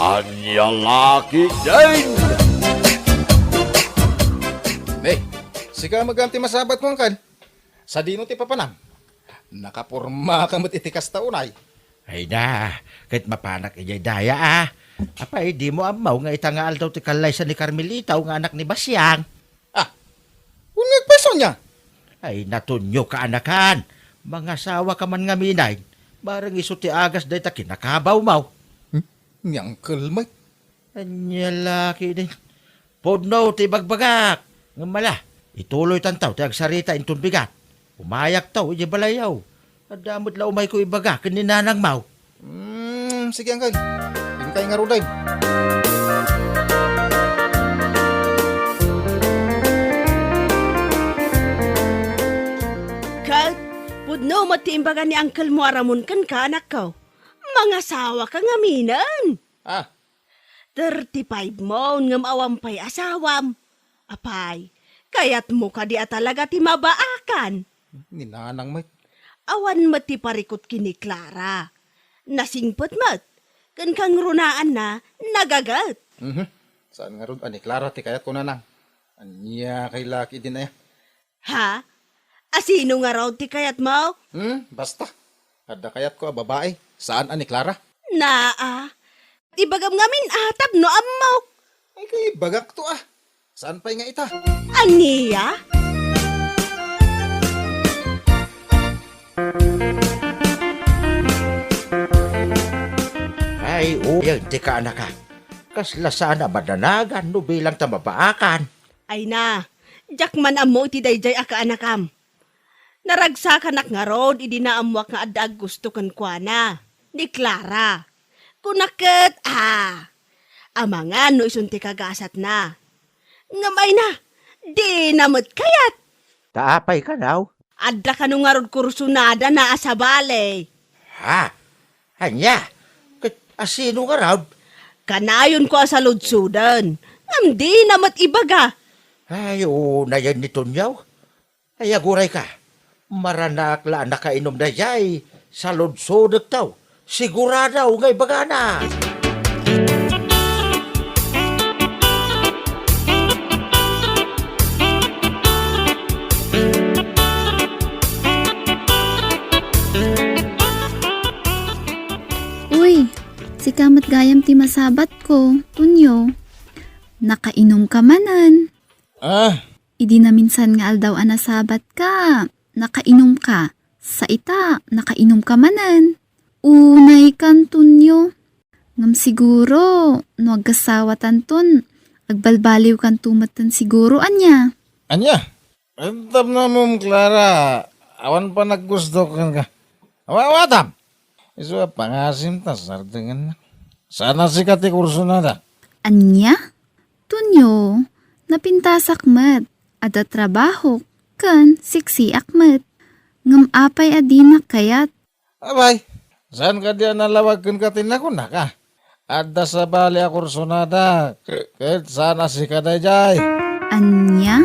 Anyang laki din! Nay, sika maganti masabat mo kan. Sa dino ti papanam. Nakapurma ka mo't itikas taunay. Ay na, kahit mapanak ijay daya Apay, di mo amaw nga itangaal daw ti kalay sa ni Carmelita o nga anak ni Basyang. Unyag peso niya. Ay, natunyo ka anakan. Mga sawa ka man nga minay. Barang iso ti agas day ta kinakabaw mau. Niyang kalmay. Anya laki din. Podno ti bagbagak. Nga mala, ituloy tantaw ti agsarita intun bigat. Umayak taw, iji balayaw. Adamot la umay ko ibaga, kaninanang mau. Sige angkal. Hintay nga ruday. Kal, pudno matimbagan ni Uncle mo aramon kan ka anak ko. Mga asawa ka nga minan. 35 mo ngam awampay asawam. Apay, kayat mo ka di talaga ti mabaakan. Ninanang may. Awan mati parikot kini Clara. Nasingpot mat. Kan kang runaan na, nagagat. Saan nga ron? Ani, Clara, ti kayat ko na nang. Anya kay laki din ay. Ha? Asino nga raw ti kayat mo? Basta. Ada kayat ko, babae. Saan ani, Clara? Naa. Ibagam ngamin atap no amaw. Ay kay bagak to Saan pa nga ita? Aniya? Ay, uyag ti ka anaka. Kasla sana madanagan no bilang tamabaakan. Ay na, jakman amo ti dayjay aka anakam. Naragsakan ak nga rod, idinaamwak nga adag gusto kan kuana. Ni Clara. Kunaket, amangan no isunti kagasat na. Ngamay na, di namot kayat. Taapay ka naw. Adda ka nung nga rod kursunada na asabale. Ha? Anya? Asino nga raw? Kanayon ko sa ludsudan. Di namot ibaga. Ay, na yan nito niyaw. Ay, aguray ka. Maranak la nakainom na jay. Sa lodsodok taw. Siguradaw ngay bagana. Uy, si kamat gayam ti masabat ko, Tunyo. Nakainom ka manan. Idi na minsan nga aldaw anasabat ka. Nakainom ka. Sa ita, nakainom ka manan. Unay kan, Tunyo. Ngam siguro, no agkasawatan ton, agbalbaliw kan tumatan siguro, anya. Anya? Entam na mong Clara. Awan pa naggusto ka. Awatam. Iso pangasim ta sardengan na. Sana si kati kurso na da. Anya? Tunyo, napintasak mat, ada trabaho, kan siksi akmat. Ngam apay adinak kayat. Abay, saan ka diyan nalawagin ka tinako na ka? Ada sa bali a kurso na da. Kahit sana si kadayjay. Anya?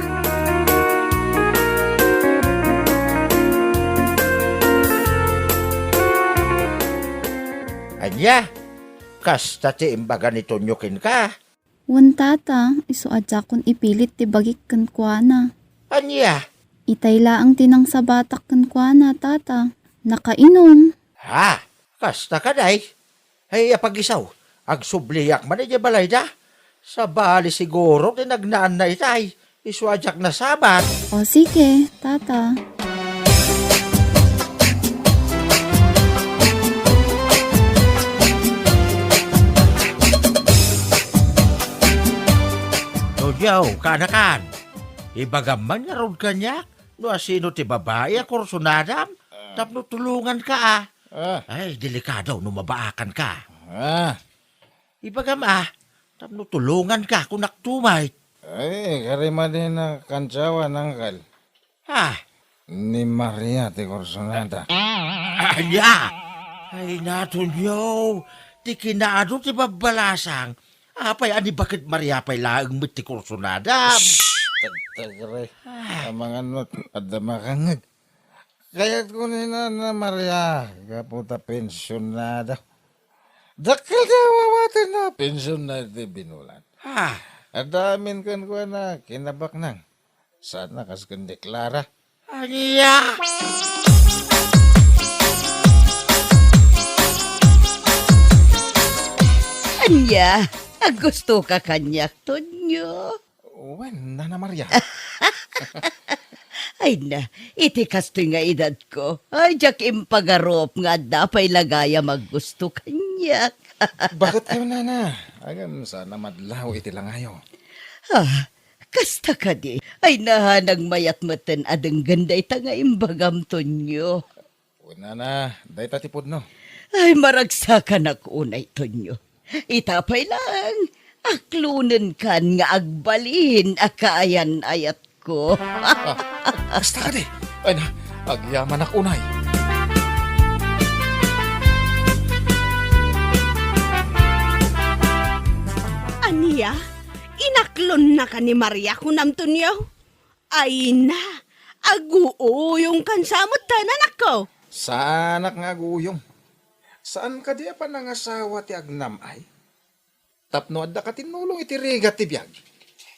Anya? Kasta ti imbaga ni Tonyokin ka. Wan tata, iso adya kun ipilit ti bagik kan kuana. Anya? Itay laang tinang sa batak kan kuana, tata. Nakainom. Ha? Kasta ka day? Ay, apagisaw. Agsubliyak man ay balay da. Sa bali siguro tinagnaan na itay. Iswadyak na sabat. O sige, tata. Yaw, kanakan. Ibagaman nga ron kanya. No asino ti babae a kursunadam. Tapno tulungan ka Ay, delikado no mabaakan ka. Ibagam tapno tulungan ka kung naktumay. Ay, karima din na kantsawa ng kal. Ha? Ni Maria ti kurso na da. Anya! Ay, naton yaw. Ti kinaado ti babalasang. Apay, ani bakit Maria pa'y laang miti kursunadam? Tagtagre. Amangan mo, adama kangag. Kaya't ko na Maria, kaputa pensyonada. Dakil na wawatin na pensyon na iti binulan. Ha? Adamin kan ko na kinabak nang. Sana kas kundi Clara. Anya? Anya, gusto ka kanyak, Tonyo. Wen, Nana Maria. Ay na, iti kasto nga edad ko. Ay, jak impagarop nga dapay lagaya maggusto kanyak. Bakit kayo, Nana? Agam, sana madlaw iti langayo. Kasta ka di. Ay nahanag mayat matan adang ganday tanga imbagam, Tonyo. Nana, day tatipod no. Ay, maragsakan ako unay, Tonyo. Itapay lang. Aklunan kan nga agbalin akaayan ayat ko. Basta ka di. Ay na, agyaman ak unay. Aniya, inaklon na ka ni Maria kunam, Tonyo. Ay na, aguo yung kansamot tanan ako. Saanak nga guyong. Saan ka di pa nangasawa ti agnam ay? Tapno adda ka tinulong iti rigat ti biyag.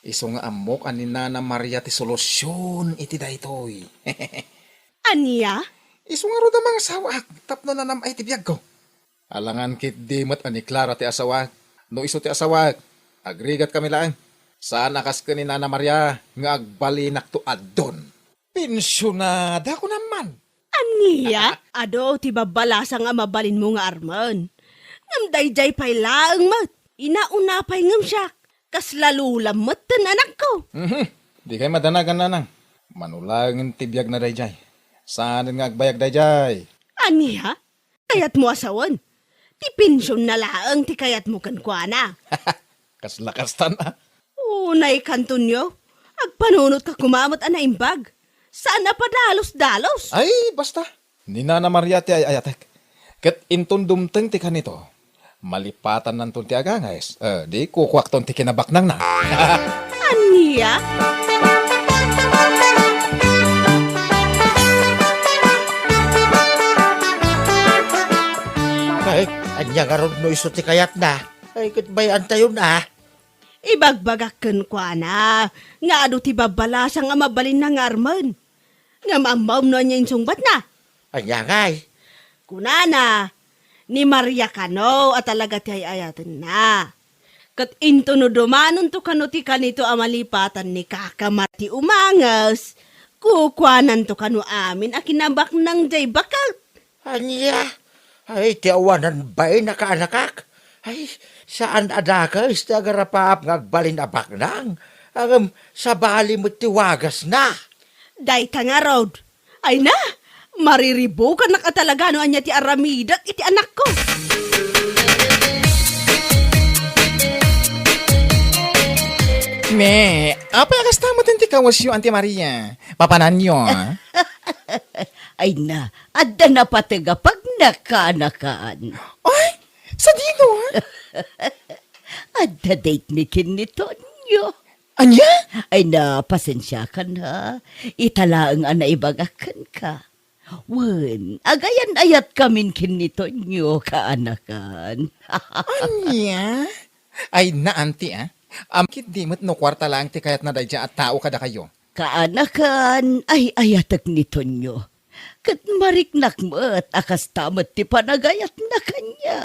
Iso nga amok ani Nana Maria ti solusyon iti daytoy. Aniya? Iso nga ro da mga sawak, tapno na nam ay ti biyag ko. Alangan kit dimot ani Clara ti asawak. No iso ti asawak, agrigat kami lang. Saan akas ka ni Nana Maria nga agbalinak to addon. Pensyonada ko naman. Aniya? Ado, ti babalasa nga mabalin mo nga arman. Ngam dayjay pay laang mat. Inauna pay ngam siya. Kas lalulam mat tan anak ko. Di kay madanagan na nang. Manulangin tibiyag na dayjay. Saan nga agbayag dayjay? Aniya? Kayat mo asawan. Ti pensyon na laang ti kayat mo kankwana. Kas lakas tan ah. Unay kanton nyo. Agpanunot ka kumamot ana imbag. Saan na padalos-dalos? Ay, basta. Ni Nana Maria ti ay ayatek. Kat inton dumteng ti kanito. Malipatan nanton ti agangayes. Di kukwak ton ti kinabaknang na. Aniya? Ay, anya nga ron no iso ti kayat na. Ay, kitbayan tayo na. Ibagbagakan kwa na. Nga ado ti babalasa nga mabalin na nga arman. Nga mamam na niya yung sungbat na. Anya ngay. Kunana, ni Maria kano at talaga ti ayatan na. Kat into no dumanon to kano ti kanito amalipatan ni kakamati umangas. Kukwanan to kano amin a kinabak ng jay bakal. Anya? Ay, ti awanan ba'y nakaanakak? Ay, saan adaka is tagarapap ngagbalin abak nang? Ang sa bali mo tiwagas na. Day ka nga, Rod. Ay na, mariribo ka nakatalaga no anya ti aramidat iti anak ko. Me, apa yang kasta mo ti kawas yung Auntie Maria? Papanan nyo, ah? Ay na, adda na patiga pag nakanakaan. Ay, sa dino, ha? Adda date ni kinito nyo. Anya? Ay na, pasensya ka na. Italaang ana ibagakan ka. Wen, agayan ayat kamin kinito nyo kaanakan. Anya? Ay na, Auntie, ah? Amkit di mo't no kwarta lang ti kayat na dayja at tao kada kayo. Kaanakan ay ayatak nito nyo. Kat mariknak mo at akas tamat ti panagayat na kanya.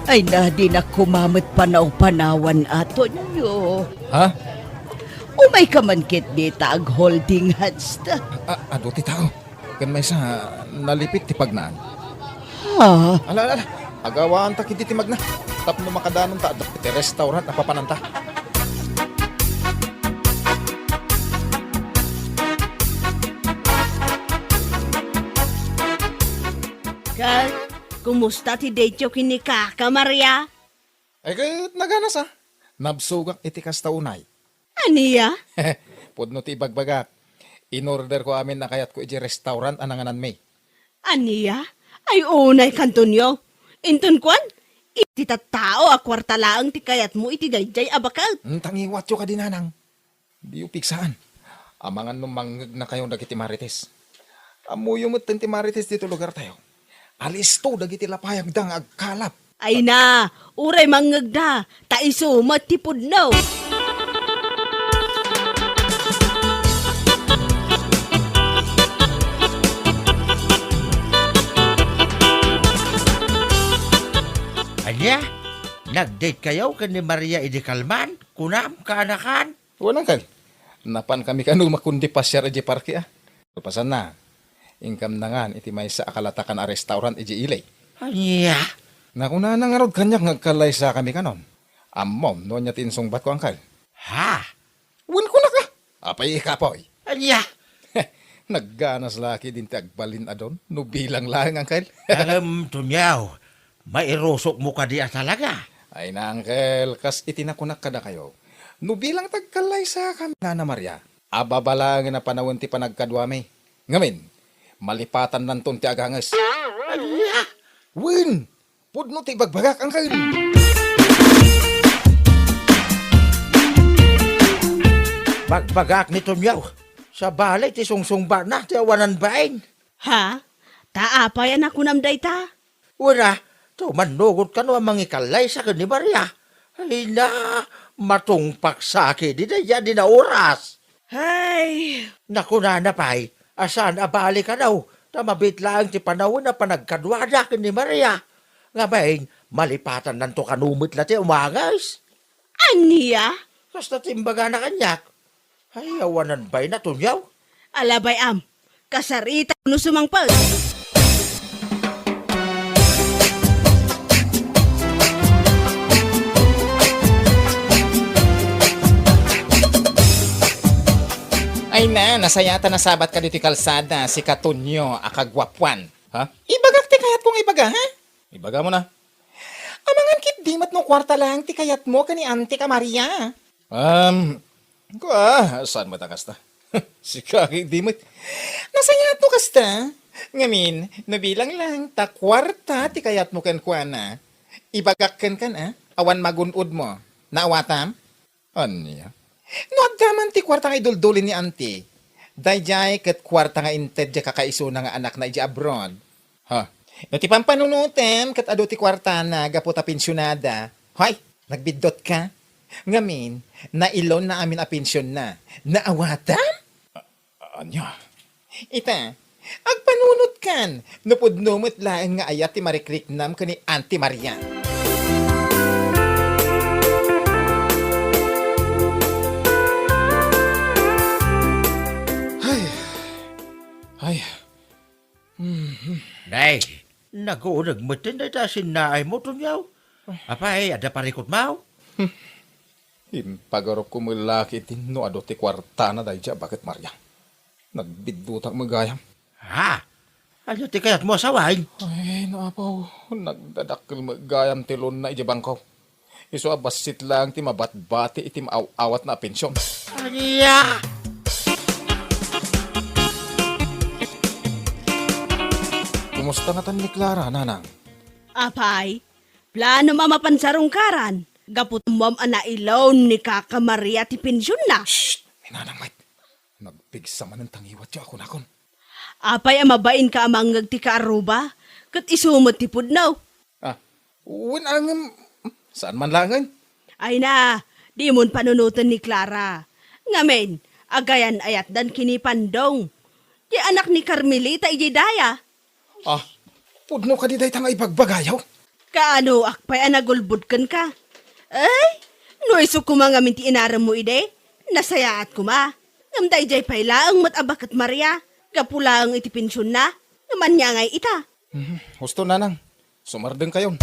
Ay na di na kumamit panaw-panawan ato nyo. Ha? Umay ka man kit di tag holding hands ta. Ado ti tao. Kan may sa nalipit ti pagnaan. Ha? Ala. Agawaan ta kiti ti magna. Tapno makadanon ta. Ti restaurant na papananta. Kat, kumusta ti Decho kini Kaka Maria? Ay kayat naganas ah. Nabsugak iti kasta unay. Aniya? Pudno ti ibagbagak. In-order ko amin na kayat ko iti restaurant ananganan may. Aniya? Ay unay kanton yo. Inton kwan? Iti tattao a kwarta laang ti kayat mo iti dayjay abakat. Tangiwat yo ka din, nanang. Di yo piksaan. Amangan nung mangag na kayong dagiti marites. Amuyo mo ti marites dito lugar tayo. Alisto dagiti lapayag dang agkalap. Ay na, uray mangagda, taiso matipod no. Anya, nag-date kayo kan ni Maria Idikalman? Kunam, kaanakan? Walang kal. Napan kami kanu makundi pasyar iji parke ah. Pasan na. Ingkam na nga iti may sa akalatakan a restaurant iji ilay. Anya, Nakuna na nga rod kanyak ngagkalay sa kami kanon. Amom, no niya tinsungbat ko angkal. ha? Win ko na ka. Apay ikapoy. Anya, Nagganas laki din ti agbalin adon. No bilang lang angkal. tunyaw, mairusok mo ka diya talaga. Ay na angkel, kas itinakunak ka na kayo. No bilang tagkalay sa kami na Maria. Ababalangin na panawin ti panagkadwami. Ngamin, malipatan nanton ti agangas. Anya, Win! Pudno ti bagbagak angkel. bagbagak ni tunyaw. Sa balay, ti sungsungba na, ti awanan bain. Ha? Taapayan ako nam dayta. Wala, to manugot ka no ang mangikalay sa kan ni Maria. Ay na, matungpak sa akin, di na yan, di na oras. Ay, Naku na pa'y, asan abali ka daw, tamabit lang ti panahon na panagkadwada kan ni Maria. Nga baing, malipatan nanto kanumit na ti umagas. aniya? Basta timbaga na kanyak. Ay, awanan ba'y na tunyaw? Alabay am, kasarita no sumangpag. Ay na, nasayata na sabat ka dito kalsada, si Katunyo, akagwapwan. Ha? Ibagak ti kayat kong ibaga, ha? Ibaga mo na. Amangan kit dimat no kwarta lang ti kayat mo kani Ante ka Maria. Saan matakas ta? Si kaki dimat. Nasayato kasta. Ngamin, nabilang lang ta kwarta ti kayat mo kan kuana. Ibagak kan ha? Awan magunod mo. Naawatam? Anya? No, agdaman ti kwarta nga iduldulin ni Auntie. Dayjay kat kwarta nga inted ja kakaiso na nga anak na ija abroad. Ha? No, ti pampanunutem kat ado ti kwarta na gaputa pensyonada. Hoy, nagbidot ka? Ngamin, nailon na amin a pensyon na. Naawatan? Anya? Ita, agpanunot kan. Napudnumot laeng nga ayat ti marikriknam ka ni Auntie Maria. Ay, Nay, naguunag mo tin na itasin na ay mo tunyaw. Apay, ada parikot mau? Impagaro ko mulaki tin no ado ti kwarta na dayja bakit Maria? Nagbidutang magayam. Ha? Ano ti kayat mo asawain? Ay, naapaw. Nagdadakil magayam tilon na ijabang ko. Iso abasit lang ti mabatbati iti maawat na pensyon. Anya! Kumusta nga tan ni Clara, nanang? Apay, plano mamapansarong karan. Gapot mom ana ilaw ni Kaka Maria ti pensyon na. Shh! May nanang mait. Nagpigsa man ang tangiwat yo ako nakon. Apay amabain ka amangag ti kaaruba. Kat isumot ti pudnaw. Winangam. Saan man langan? Ay na, di mon panunutan ni Clara. Ngamen, agayan ayat dan kini pandong. Di anak ni Carmelita ijidaya. Pudno ka di day tanga ibagbagayaw. Kaano akpay anagulbudkan ka? Ay, no iso kumangamin ti inaram mo ide. Nasayaat kuma. Ngamday jay payla ang matabakat Maria. Kapula ang iti pensyon na. Naman niya ngay ita. Husto nanang. Sumardeng kayon.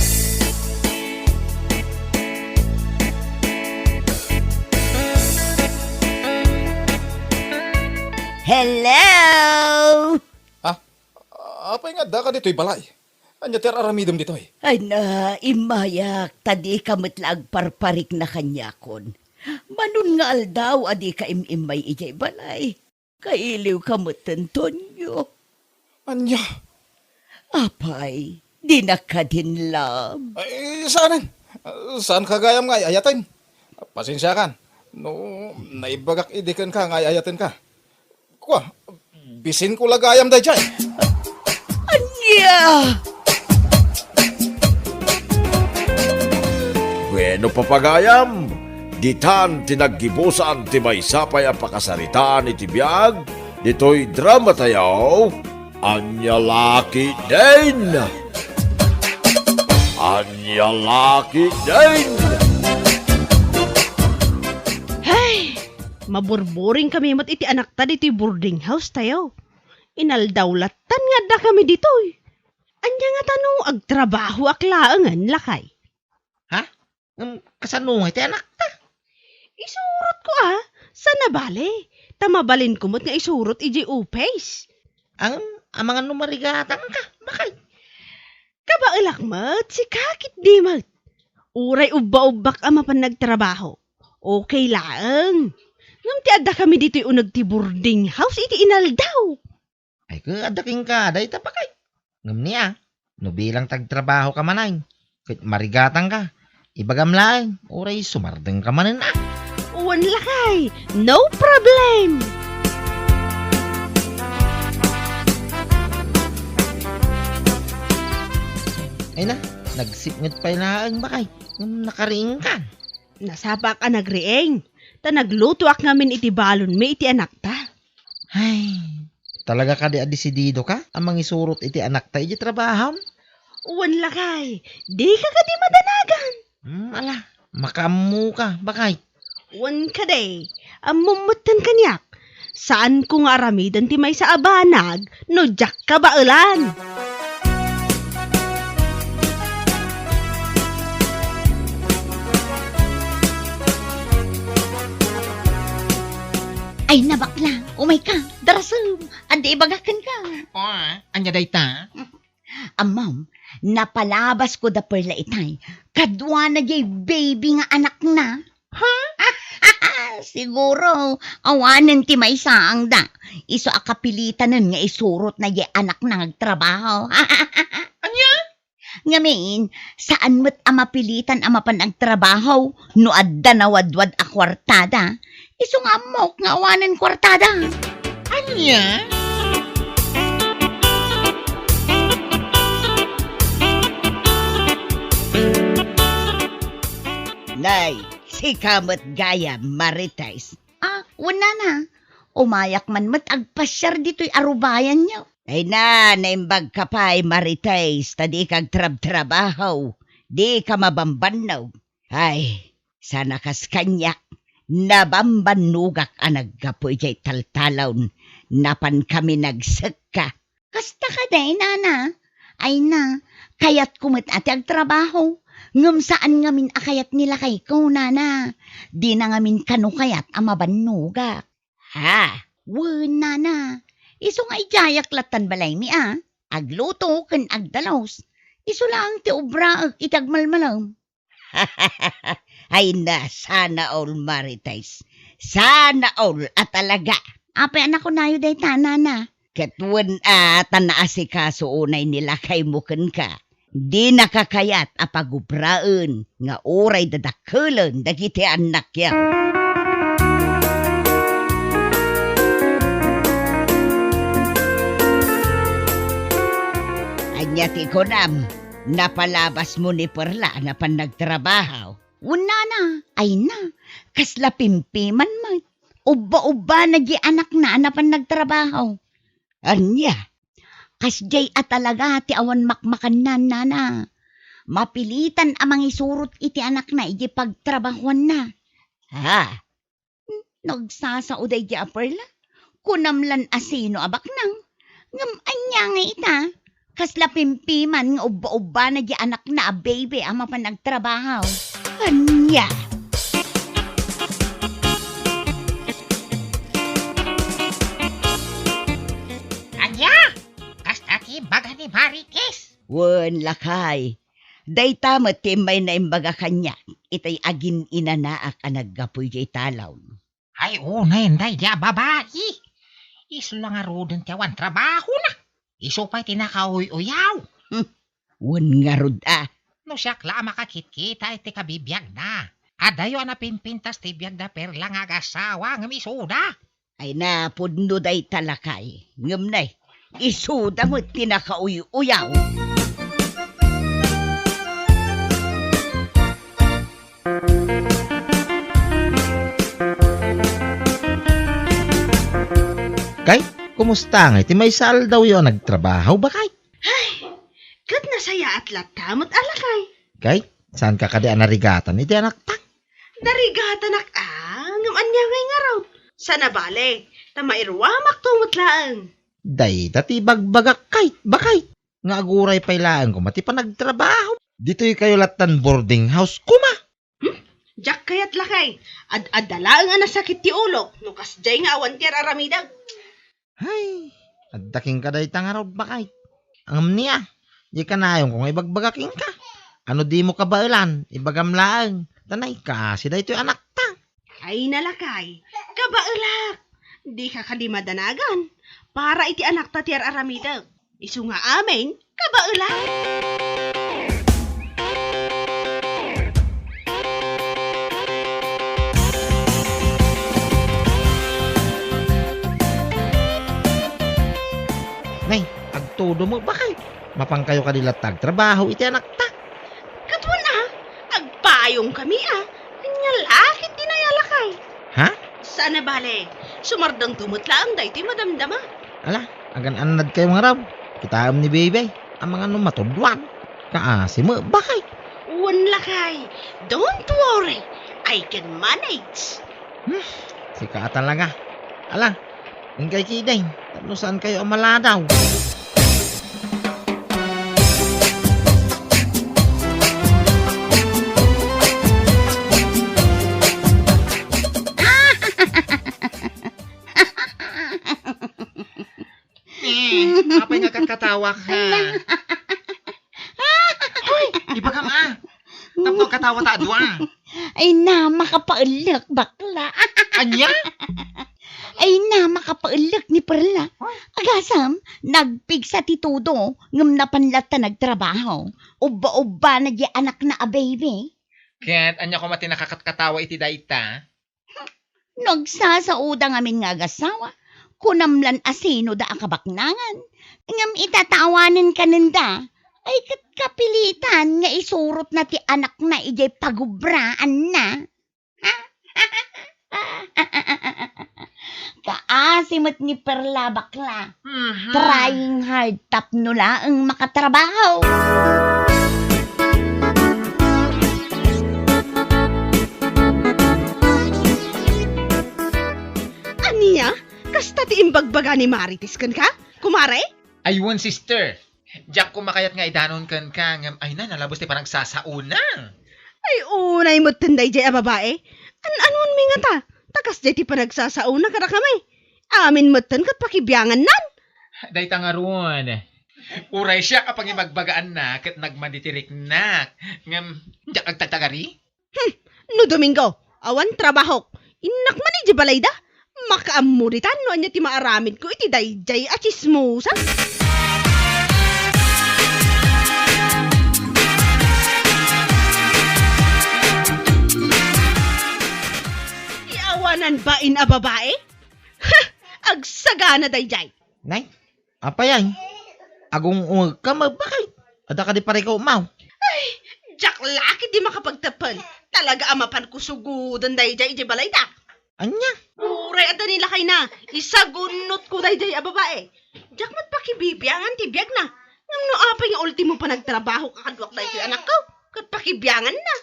Hello! Apay nga da ka dito'y balay. Anya ter aramidom dito'y. Ay na, imayak, tadi ka matlag parparik na kanyakon. Manun nga aldaw, adi ka imimay ijay balay. Kailiw ka matanton nyo. Anya? Apay, Di na ka din love. Ay, saan? Saan ka gayam nga ayatin? Pasensya kan. No, naibagak idikan ka nga ayatin ka. Kwa, bisin ko lagayam da dyan. Anya! Bueno papagayam, ditan tinaggibusan ti may sapay ang pakasaritaan iti biyag, dito'y drama tayaw, Anya Laki din! Anya Laki din! Hey, maburburing kami mat iti anak ta dito'y boarding house tayo. Inaldawlatan nga da kami dito'y. Anya nga tanong agtrabaho aklaangan lakay. Kasanungay ti anak ta. Isurot ko sa nabali. Tamabalin ko mo't nga isurot iji upays. Ang mga numarigatang ka. Bakay? Kabailak mat, si kakit di mat. Uray ubba-ubbak ama pan nagtrabaho. Okay lang. Ngam ti adda kami dito'y unag ti boarding house iti inaldaw. Ay adaking ka, dahi ta bakay. Ngam niya, no bilang tagtrabaho ka manay. Kahit marigatang ka. Ibagam lang, oray sumardeng ka manin na. Uwan lakay, no problem. Ay na, nagsipngot pa ilaang bakay. Nakariing ka. Nasapa ka nagrieng. Ta nagluto ak ngamin iti balon may iti anak ta. Ay, talaga ka di adisidido ka? Amang isurot iti anak ta iti trabaho? Uwan lakay, di ka di madanagan. Ala, makamu ka, bakay. Uwan ka day, amumutan kanyak. Saan ko nga aramidan ti may sa abanag, no jak ka bailan. Ay nabakla, umay ka, darasam, andi ibagakan ka. Anya day ta? Ma'am, napalabas ko da perla itay. Kadwa na jay baby nga anak na. Ha? Siguro, awanan ti may saang da. Iso akapilitanan nga isurot na jay anak na nagtrabaho. Anya? Ngamin, saan mo't amapilitan amapan ang trabaho no adda na wadwad a kwartada? Iso nga amok nga awanan kwartada. Anya? Nay, si kamot gaya maritais. Wala na. Umayak man mat agpasyar dito'y arubayan niyo. Ay na, naimbag ka pa'y maritais, tadi kag trabaho. Di ka mabambanaw. Ay, sana kas kanyak, nabambanugak ang naggapoy jay taltalon, napan kami nagsaka. Kasta ka day, nana. Ay na, kayat kumit ati ang trabaho. Ngam saan ngamin akayat nila kay ko, nana. Di na ngamin kanukayat ang mabanuga. Ha? Wala na. Iso nga ijayak latan balay mi Agluto kan agdalaws. Iso lang ti obra ag itagmalmalam. Ay na, sana all maritais. Sana all at talaga. Apay anak ko nayo day tanana. Katwan tanaasikaso unay nila kay mukan ka. Di nakakayat apagubraan nga oray dadakulan dagiti anak yan. Anya ti konam, napalabas mo ni Perla na pan nagtrabaho. Una na, ay na, kasla pimpiman man. Uba-uba nagi anak na pan nagtrabaho. Anya, kasjay at talaga ti awan makmakan na nana. Mapilitan amang isurot iti anak na iti pagtrabahuan na. Ha? Nagsasauday di Perla? Kunamlan asino abak nang. Ngam anya nga ita. Kasla pimpiman nga uba-uba na di anak na baby ama pa nagtrabaho. Anya? Anya? Kasta ti baga ni Marites. Wan lakay. Dayta matimay na imbaga kanya. Itay agin inanaak ang naggapoy jay talaw. Ay, unay, day, di babae. Iso lang arudan tiyawan trabaho na. Iso pa'y tinakaoy-uyaw. Wan nga rod No siya kla makakit-kita iti kabibiyag na. Adayo na pinpintas ti biyag na perla nga agasawa ng isuda. Ay na, pudno day talakay. Ngam nay, isuda mo tinakauy-uyaw. Kay, kumusta nga? Iti may sal daw yun nagtrabaho ba kay? Kat nasaya at latamot alakay. Kay, saan ka kadi anarigatan iti anak tang? Narigata nak ngam anya ngay nga raw. Sana bale, tamairwamak tumutlaan. Day, dati bagbagak kay, bakay. Nga aguray pailaan ko, mati pa nagtrabaho. Dito'y kayo latan boarding house, kuma. Jak kayat lakay, ad-adala nga nasakit ti ulo, nukas jay nga awan ti aramidag. Ay, addaking ka day tangarod bakay. Ang niya, di ka na yung kung ibagbagaking ka. Ano di mo kabailan, ibagamlaan. Tanay ka, si day to'y anak tang. Ay nalakay, kabailak. Di ka kadimadanagan, para iti anak ta ti aramidag. Isu nga amin, kabailak. Nay, agtudo mo bakay. Mapang kayo kadilatag trabaho iti anak ta. Katwan agpayong kami Nyalakit dinayalakay. Ha? Sana bale, sumardang tumutla ang dayti madamdama. Ala, agan anad kayo mga rab. Kitaam ni baby, ang mga numatudwan. Kaasi mo, bakay. Wan lakay, don't worry, I can manage. Sika talaga. Ala, ang kay kideng, tapno saan kayo ang maladaw? Apay nga katawa ka. Hoy, iba ka nga. Tapno katawa ta adwa. Ay na, makapaulak bakla. Anya? Ay na, makapaulak ni Perla. Agasam, nagpigsa ti todo, ngam napanlata nagtrabaho. Uba-uba na di anak na a baby. Ket, anya ko mati nakakatkatawa iti dayta. Nagsasauda ngamin nga agasawa. Kunamlan asino da akabaknangan. Ngam itatawanin ka nanda. Ay kapilitan nga isurot na ti anak na ijay pagubraan na. Kaasimot ni Perla bakla. Trying hard tapno laang makatrabaho. Aniya, kasta ti imbagbaga ni Marites kan ka? Kumare? Aywan, sister. Diyak kumakayat nga idanon kan ka. Ngam, ay na, nalabos ti parang sasauna. Ay unay mo tinday jay a babae. Anon mi nga ta? Takas jay ti panagsasauna kada kami. Amin mo kat pakibyangan nan. Dayta nga ron. Uray siya kapag ibagbagaan na kat nagmanditirik na. Ngam, diyak agtatagari? No Domingo, awan trabahok. Inak man iti balayda. Makaamuritan no anya ti maaramid ko iti dayjay a chismosa. Iawanan ba in a babae? Ha! Agsagana dayjay. Nay, apa yan? Agong ka magbakay. Ada ka di pare ka umaw. Jack laki di makapagtapan. Talaga amapan ko sugudan dayjay iti balayda. Anya? Uray at nila kay na. Isagunot ko dayjay a babae. Jack mat pakibibyangan ti biyag na. Ngam no apay nga ultimo pa nagtrabaho kakadwak dayjay anak ko. Kat pakibyangan na.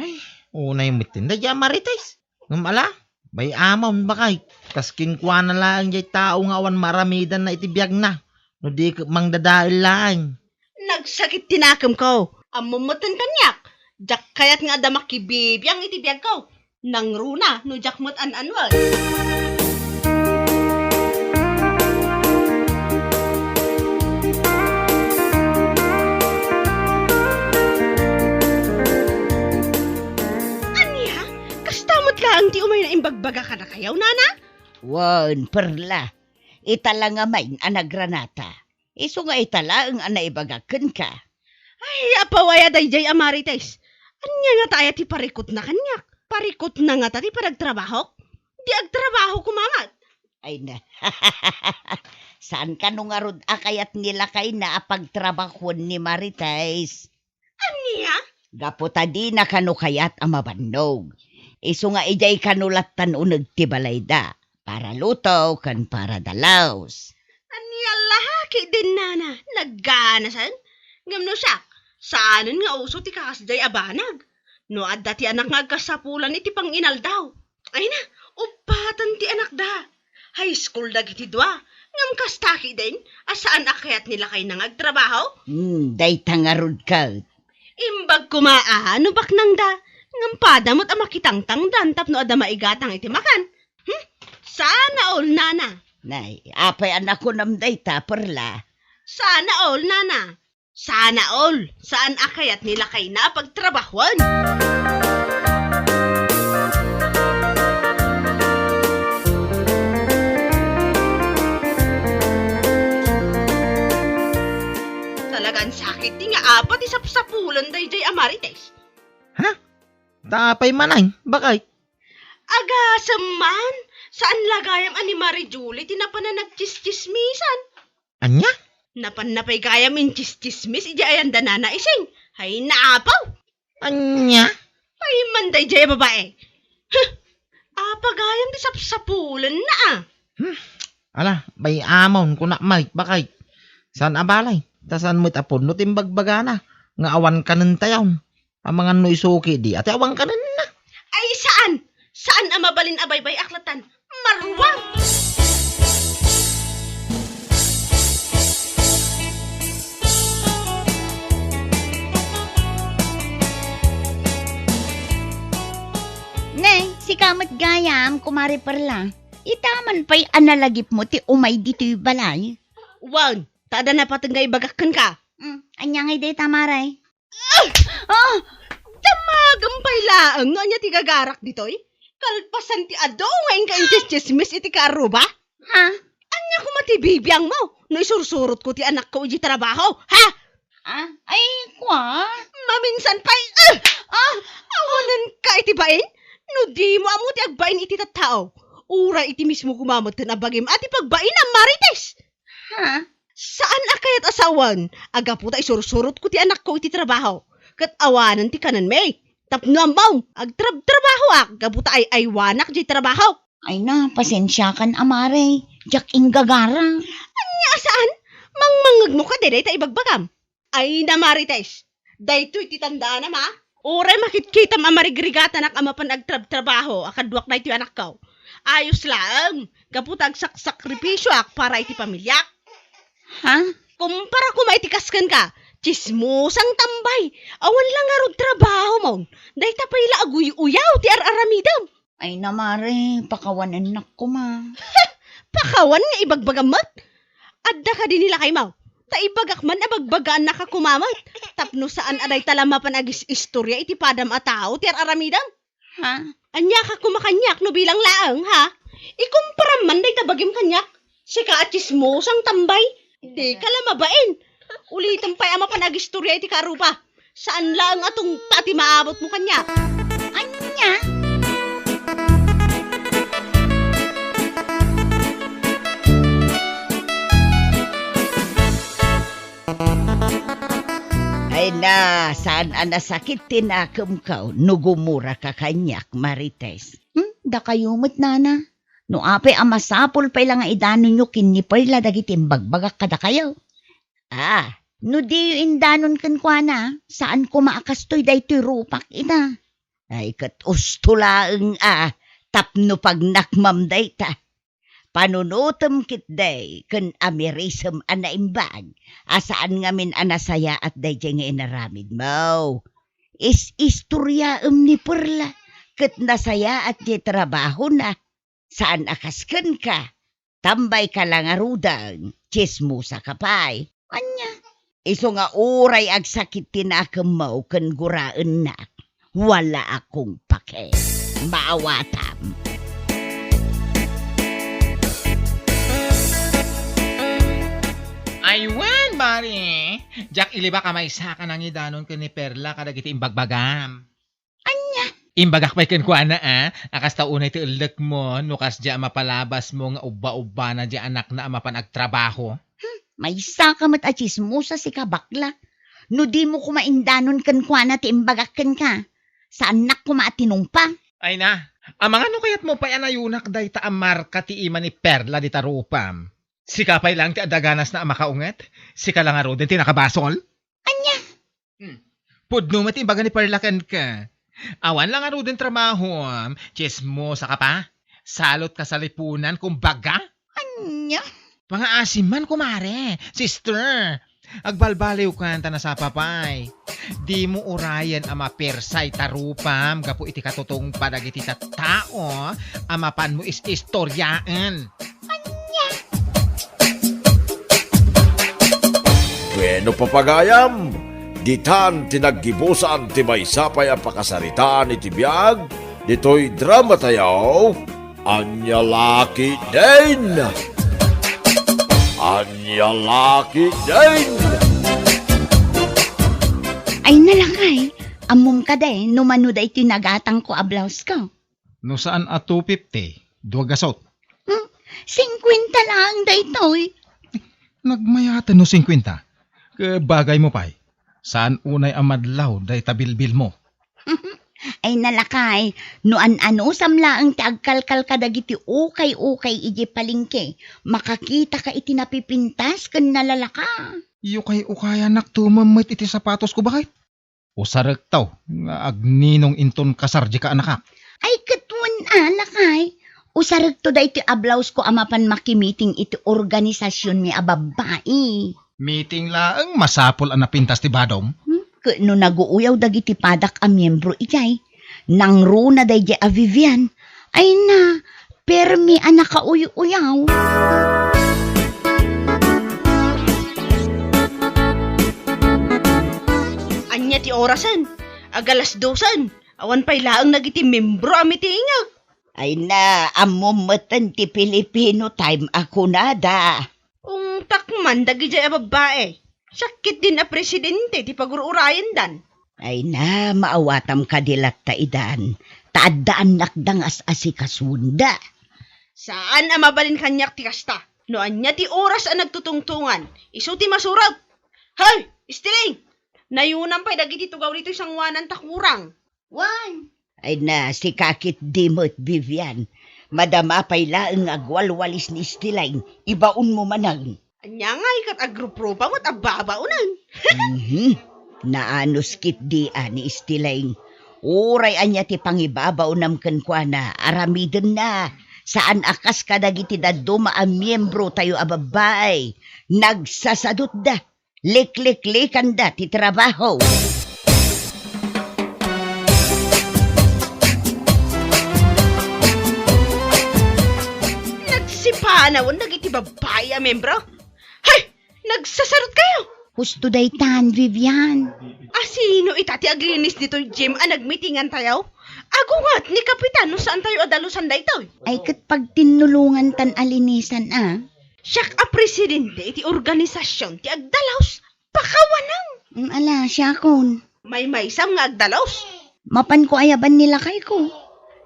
Ay, unay mitinda di Marites. Ngam ala, bay amon bakay. Kaskin kwa na lang jay tao nga awan maramidan na itibiyag na. No di mangdadail lang. Nagsakit tinakam ko. Amumutan kanyak. Jack kayat nga da makibibiyang itibiyag ko. Nang runa no Jack mat an-anwal. Anya, kastamot lang ti umay na imbagbaga ka na kayaw, nana? Wan, Perla. Itala nga main anagranata. Iso nga itala ang anaibagakan ka. Ay, apawaya dayjay Marites. Anya nga tayo ti parikot na kanyak. Parikot na nga ti paragtrabaho. Di agtrabaho kumamat. Ay na. Saan ka nung arod akayat nila kay na apagtrabahon ni Marites? Anya? Gaputa di na kanu kayat amabannog. Isu nga ijay kanulatan uneg ti balayda. Para luto kan para dalaws. Anya lahaki din nana. Nagganasan. Ngamno siya. Saanan nga uso ti kakasday abanag. No adda ti anak nga kasapulan iti pang inal daw. Ay na, upatan ti anak da. High school dagiti dua. Ngam kastaki din. Asaan akayat nila kay nang agtrabaho? Day tangarod ka. Imbag kumaano bak nang da. Ngam padamot ang makitangtang dantap no adda maigatang iti makan. Sana all nana. Nay, apay anak ko namday ta perla. Sana all nana. Sana all. Saan akayat nila kay na pagtrabahuan? Talagang sakit di nga apat isapsapulan dayjay Marites. Tapay manay, bakay? Agasam man. Saan lagayam ani Mari Julie tinapanan nagchis-chismisan? Anya? Napan napay gayam in chis-chismis ija ayan danana ising. Hay naapaw. Anya? Ay manday jay babae. Apa gayam di sapsapulan na ah. Ala, bay amon ko na may, bakay? Saan abalay? Tasan mo't apon no timbagbaga na. Nga awan ka ng tayaw. Ang mga no isuki di, ate awan ka na. Ay saan? Saan ang mabalin abaybay aklatan? Marwang! Nay, si kamat gayam, kumari perla. Itaman pa'y analagip mo ti umay dito'y balay. Wan, tada na patunggay bagakan ka. Anya ngay day tamaray. Damagang laang nga niya tigagarak ditoy. Kalpasan ti ado ngayon ka inches-chismis iti karuba. Ha? Anya ko matibibiyang mo. No isursurot ko ti anak ko uji trabaho. Ha? Ay, kwa? Maminsan pa'y, awanan ka iti bain? No di mo amo ti agbain iti tattao. Ura iti mismo kumamot ka na bagim at ipagbain ang Marites. Ha? Saan akayat asawan? Aga puta isursurot ko ti anak ko iti trabaho. Kat awanan ti kanan may. Tapno ambaw, agtrabaho gabuta ay aywanak di trabaho. Ay na, pasensya kan amare. Jak inggagara. Anya saan? Mangmangag mo ka dire ta ibagbagam. Ay na Marites. Daytoy ti tandaan ma. Oray makikita mamarigrigat anak amapan agtrabaho akadwak na iti anak ko. Ayos lang. Gabuta agsakripisyo para iti pamilya. Ha? Kumpara kumaitikaskan ka. Chismosang tambay. Awan lang arod trabaho mo. Day tapay la aguy-uyaw ti araramidam. Ay na mare, pakawanan na ko ma. Pakawan nga ibagbagamat. Adda ka din nila kay Mau. Ta ibagak man abagbagaan na ka kumamat. Tapno saan aday talamapan agis istorya iti padam a tao ti araramidam. Ha? Anya ka kumakanyak no bilang laang ha. Ikumpara man day tabagim kanyak. Sika at chismosang tambay. Di ka lamabain. Ulitin pa'y ama panagistorya iti karupa. Saan lang atong tati maabot mo kanya? Anya? Ay na, saan anasakit tinakam ka, nugumura ka kanyak, Marites. Da kayo mo't nana. No apay amasapol pa'y lang idano nyo kinipay la dagitim bagbagak kada kayo. No di indanon kan kwa na, saan ko maakastoy daytoy rupak ina. Ay kat ustulaeng tapno pag nakmam dayta. Panunutom kit day, kan amirisem anaimbag, asaan ngamin anasaya at day nga inaramid mo. Istorya ni perla, kat nasaya at di trabaho na. Saan akaskan ka? Tambay ka lang arudang, chismusa ka pa'y. Anya? Iso nga uray ag sakit tinakam mo kan guraan na. Wala akong pake. Maawatam. Aywan, Mari. Jack iliba ka may saka nang idanon ka ni Perla kadagiti imbagbagam. Anya? Imbagak pa'y kuana akas taunay ti ulek mo, nukas dya mapalabas mo nga ubba-ubba na dya anak na amapan agtrabaho. May saka mat achismosa si kabakla. No di mo kumaindanon kan kwa na ti imbagakan ka. Sa anak ko maatinumpa. Ay na, amang ano kayat mo pa yanayunak day ta amar ka ti ima ni Perla di tarupam. Sika pa'y lang ti adaganas na amakaunget, sika lang aro din ti nakabasol. Anya? Pudno mat imbaga ni Perla kan ka. Awan lang aro din trabaho, chismosa ka pa. Salot ka sa lipunan kumbaga. Anya? Pangaasim man kumare, sister. Agbalbaliw ka na sa papay. Di mo urayan ama persay tarupam, gapo iti katutong padagiti tao, amapan mo is istoryaan. Bueno papagayam, ditan tinaggibusan ti maysapay a pakasaritaan iti biag, ditoy drama tayaw, Anya Laki Din! Anya Laki Din! Ay nalakay. Amom ka day, numano day tinagatang ko ablaws ko. No saan at 250? Duwagasot. 50 lang day toy. Nagmayatan no 50. Bagay mo pa'y. Saan unay amadlaw day tabilbil mo? Ay nalakay, no ano samla ang tiagkalkal kadagiti ukay-ukay iji palingke. Makakita ka iti napipintas kan nalalaka. Ukay anak tumamit iti sapatos ko bakit? O sarag taw, nga agninong inton kasarji ka anakak. Ay katwan alakay. Usarag to da iti ablaws ko amapan makimiting iti organisasyon mi ababai. Meeting laang masapol ang napintas ti badom. No naguuyaw dagiti padak a miyembro ijay. Nang runa day a Vivian. Ay na, permi anak kauyaw. Anya ti orasan, agalas 2:00. Awan pa'y laang nagiti membro amiti ingag. Ay na, amumatan ti Filipino time ako nada. Takman dagi jay a babae. Sakit din a presidente ti pagururayan dan. Ay na, maawatam ka dilat ta idan. Taadaan nakdangas asikasunda. Saan a mabalin kanyak ti kasta? No anya ti oras a nagtutungtungan. Isu ti masurag. Hay, istiling! Nayunan pa'y dagiti tugaw rito isang wanan takurang. Wan! Ay na, si kakit dimot, Vivian. Madama pa'y laang agwalwalis ni Stilain. Ibaon mo manang. Anya nga ikat agrupropa mo't ababaunan. Naanos kit di ni Stilain. Uray anya ti pangibabaw namken kwa na. Aramiden na. Saan akas kadagiti daduma ang miyembro tayo ababay. Nagsasadot da. Lik-lik-likan da ti trabaho. Nagsipanawan nagiti babae a membro. Hay! Nagsasarot kayo! Husto day tan, Vivian. Sino itati aglinis dito Jim a nagmitingan tayo? Agungat ni Kapitan no saan tayo adalusan da ito? Ay kat pag tinulungan tan alinisan Siyak a presidente iti organisasyon ti agdalaws. Pakawanang. Ala, siya kon. May sam nga agdalaws. Mapan ko ayaban nila kay ko.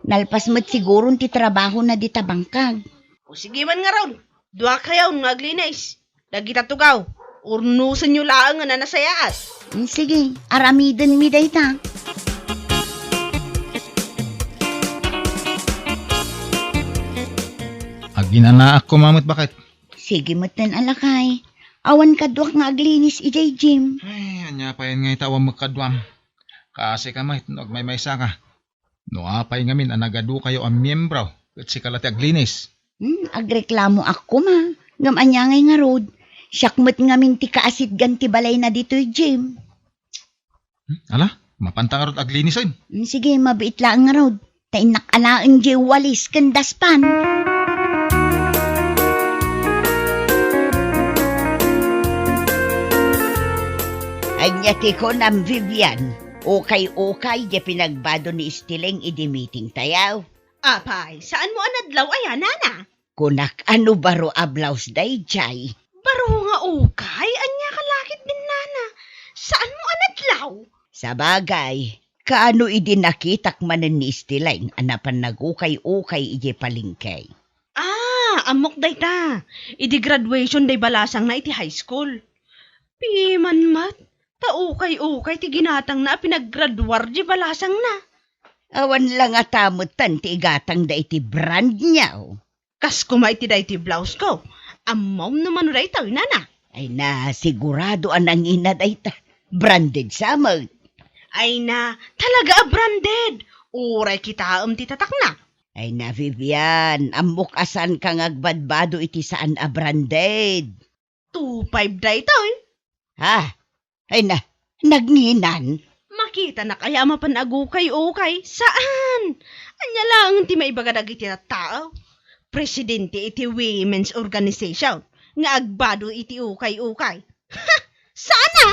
Nalpas mo't siguro ti trabaho na di tabangkag. O sige man nga raw. Dua kayaw nga aglinis. Dagita tugaw. Urnusan nyo laang nga nanasayaat. Sige, aramiden mi dayta. Aginanaak ko mamut bakit? Sige mo't alakay. Awan kadwak nga aglinis ijay Jim. Ay, anya pa yan nga itawang magkadwam. Kasi ka may maysa ka. No apay ngamin anagadu kayo ang miyembro. At si kalati aglinis. Agreklamo ako ma. Ngam anya ngay nga road. Siyakmat ngamin ti kaasit ganti balay na dito Jim. Ala, mapantang arot aglinis ay. Sige, mabait lang nga road. Tainak alaan jay walis kandaspan. Anyati ko ng Vivian. Okay, di pinagbado ni Stiling idi meeting tayaw. Apay, saan mo anadlaw ayan, nana? Kunak ano baro ablaws day jay. Baro nga ukay, anya kalakit din, nana. Sa bagay, kaano idi nakitak manen ni Istilaing anapan nagukay-ukay ije palingkay. Amok day ta. Idi graduation day balasang na iti high school. Piman mat, taukay-ukay ti ginatang na pinaggraduar di balasang na. Awan lang atamutan ti igatang da iti brand niya. Kas kuma iti day ti blouse ko. Amom naman day tayo na na. Ay na, sigurado anang ina day ta. Branded sa amag. Ay na, talaga branded. Uray kita ti tatak na. Ay na, Vivian, amok asan kang agbadbado iti saan a branded. 2.5 day tayo. Ha? Ay na, nagninan. Makita na kaya mapanagukay-ukay. Saan? Anya lang ti maibagadag iti tao. Presidente iti Women's Organization. Nga agbado iti ukay-ukay. Ha! Sana?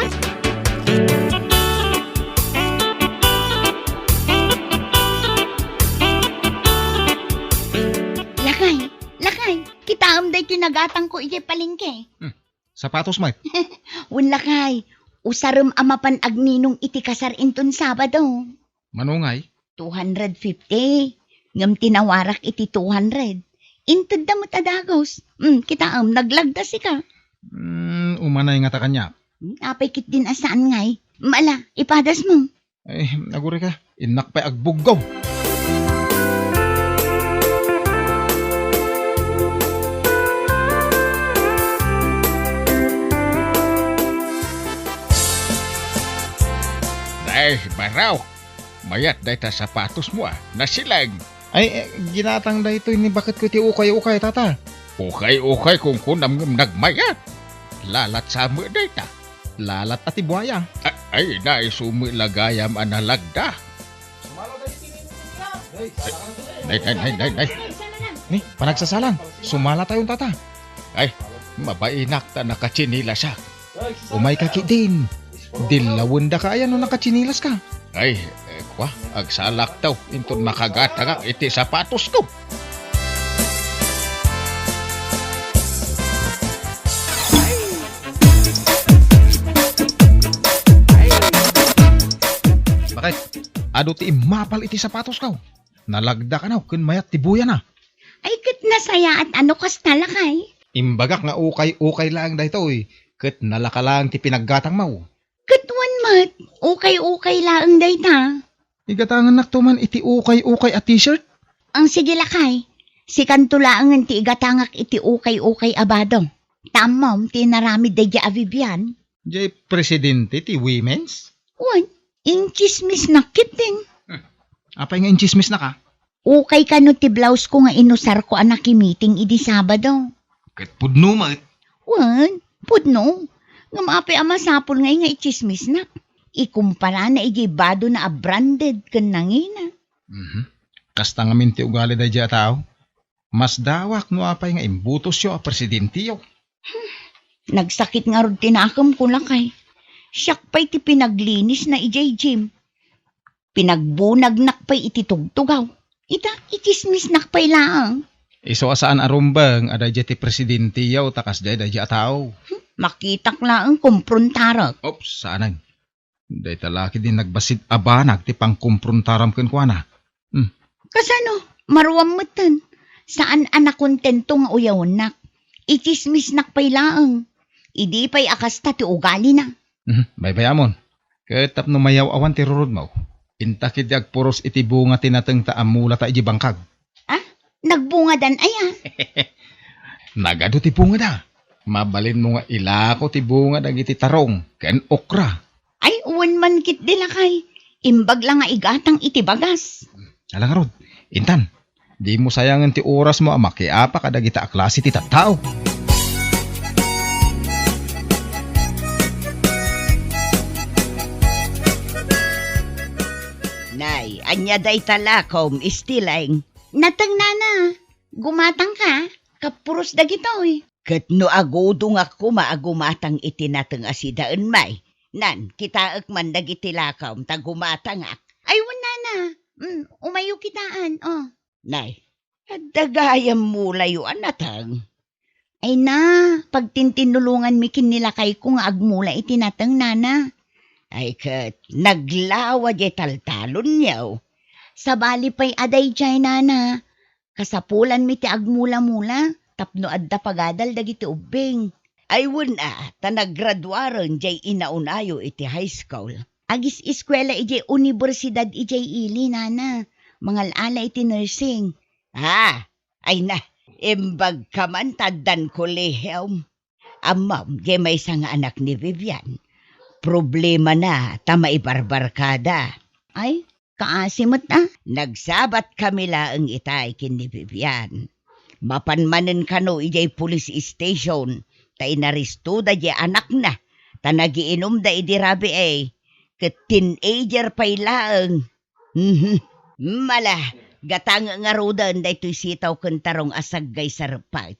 Lakay, kita day tinagatang ko iti palengke. Sapatos, Mike. Wan lakay, usarum amapan agninong iti kasar inton Sabado. Manungay. 250. Ngam tinawarak iti 200. Intud damot adagos. Kita naglagdas ka. Umanay nga ta kanya. Apay kit din asaan ngay. Mala, ipadas mo. Ay, naguri ka. Inak pa agbuggaw. Ay, baraw. Mayat day ta sapatos mo nasilag. Ay, ginatang da ito. Bakit ko iti ukay-ukay, tata? Ukay-ukay kung kunam nagmayat. Lalat sa mo day ta. Lalat at ibuaya. Ay, naisumi lagayam analagda. Nay. Ni, panagsasalang. Sumala tayong tata. Ay, mabainak ta nakachinila siya. Umay kaki din. Dilawon da ka ayan no nakachinilas ka. Ay, agsalak daw. Intun makagata nga iti sapatos ko. Bakit? Ado ti mapal iti sapatos ka. Nalagda ka na, kun mayat tibuya na. Ay kit nasaya at ano kas talakay. Imbagak nga ukay-ukay lang da ito eh. Kat nalaka lang ti pinaggatang mau. Katwan mat, ukay-ukay laang day ta. Igatangan naktuman iti ukay-ukay at t-shirt. Ang sige lakay, si kantulaangan ti igatangak iti ukay-ukay abado. Tamom, ti narami day ja Vivian. Jay presidente ti women's? Wan, inchismis na kiting. Apay nga inchismis na ka? Ukay ka no ti blouse ko nga inusar ko anak meeting idi Sabado. Kat pudno mat. Wan, pudno. Nga maapi ama sapol nga ichismis na. Ikumpara na igibado na branded kan nangina. Kasta nga minti ugali da dya tao. Mas dawak no apay nga imbutos yo a presidente yo. Nagsakit nga rod tinakam ko lakay. Siyak pa'y ti pinaglinis na ijay Jim. Pinagbunag nakpay iti tugtugaw. Ita, ichismis nakpay lang. Iso asaan arumbang ada dya ti presidente yo takas day da dya tao. Makitak lang kumprontarak. Oops, saanan. Day talaki din nagbasid abanag ti pangkumprontaram ken kuana. Kasano, maruam matan. Saan anak kontento nga uyawon nak? Ichismis nakpay lang. Idi pa'y akasta ti ugali na. Bayamon. Ketap no mayaw awan ti rurod mo. Intakid di agpuros iti bunga tinateng taamula ta iji bangkag. Nagbunga dan aya. Nagado ti bunga da. Mabalin mo nga ilako ti bunga dagiti tarong ken okra. Ay, uwan man kit dilakay. Imbag lang nga igatang iti bagas. Alang rod, intan. Di mo sayangan ti oras mo makiapa ka dagita aklase ti tattao. Nay, anya day talakom istilang. Natang nana, gumatang ka. Kapuros dagitoy. Kat no agodong ako maagumatang itinatang asidaan may. Nan, kita man dagiti lakaw, tagumatang ak. Ay, wala na. Umayo kitaan, oh. Nay, dagayam mo layuan natang. Ay na, pagtintinulungan mi kinilakay ko nga agmula itinatang nana. Ay kat, naglawa di taltalon niyaw. Sa bali pa'y aday jay nana. Kasapulan mi ti agmula-mula, tapno adda pagadal dagiti ubing. Ay wala, ta naggraduaron jay inaunayo iti high school. Agis eskwela iti universidad iti ili nana. Mangalala iti nursing. Ay na, imbag ka man taddan kolehium. Amam, jay may isang anak ni Vivian. Problema na, ta maibarbarkada. Ay, kaasimot na. Nagsabat kami laang itay kin ni Vivian. Mapanmanen kano ijay police station. Ta inaristo da jay anak na. Ta nagiinom da idirabi Ket teenager pa'y laang. Mala, gatang nga rodan da ito'y sitaw kantarong asagay sa repat.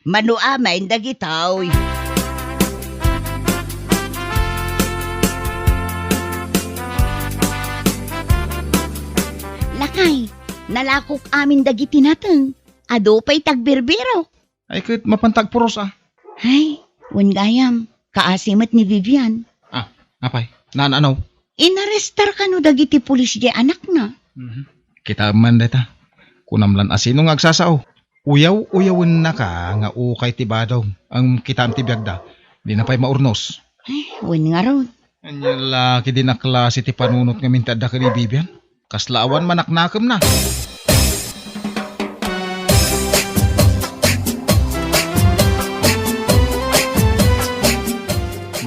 Manuamay dagitaw. Lakay, nalakok amin dagiti nateng. Ado pa'y tagbirbiro. Ay kat mapantag puros Ay, gayam, kaasimat ni Vivian. Apay, nananaw. Inarestar ka no dagiti pulis di anak na. Kita man deta. Kunamlan asino nga agsasao. Uyaw-uyawin na ka nga ukay tibadaw. Ang kitam tibiyagda. Di na pa'y maurnos. Ay, nga ron. Anya laki din na klase ti panunot nga mintada ka ni Vivian. Kaslaawan manaknakam na.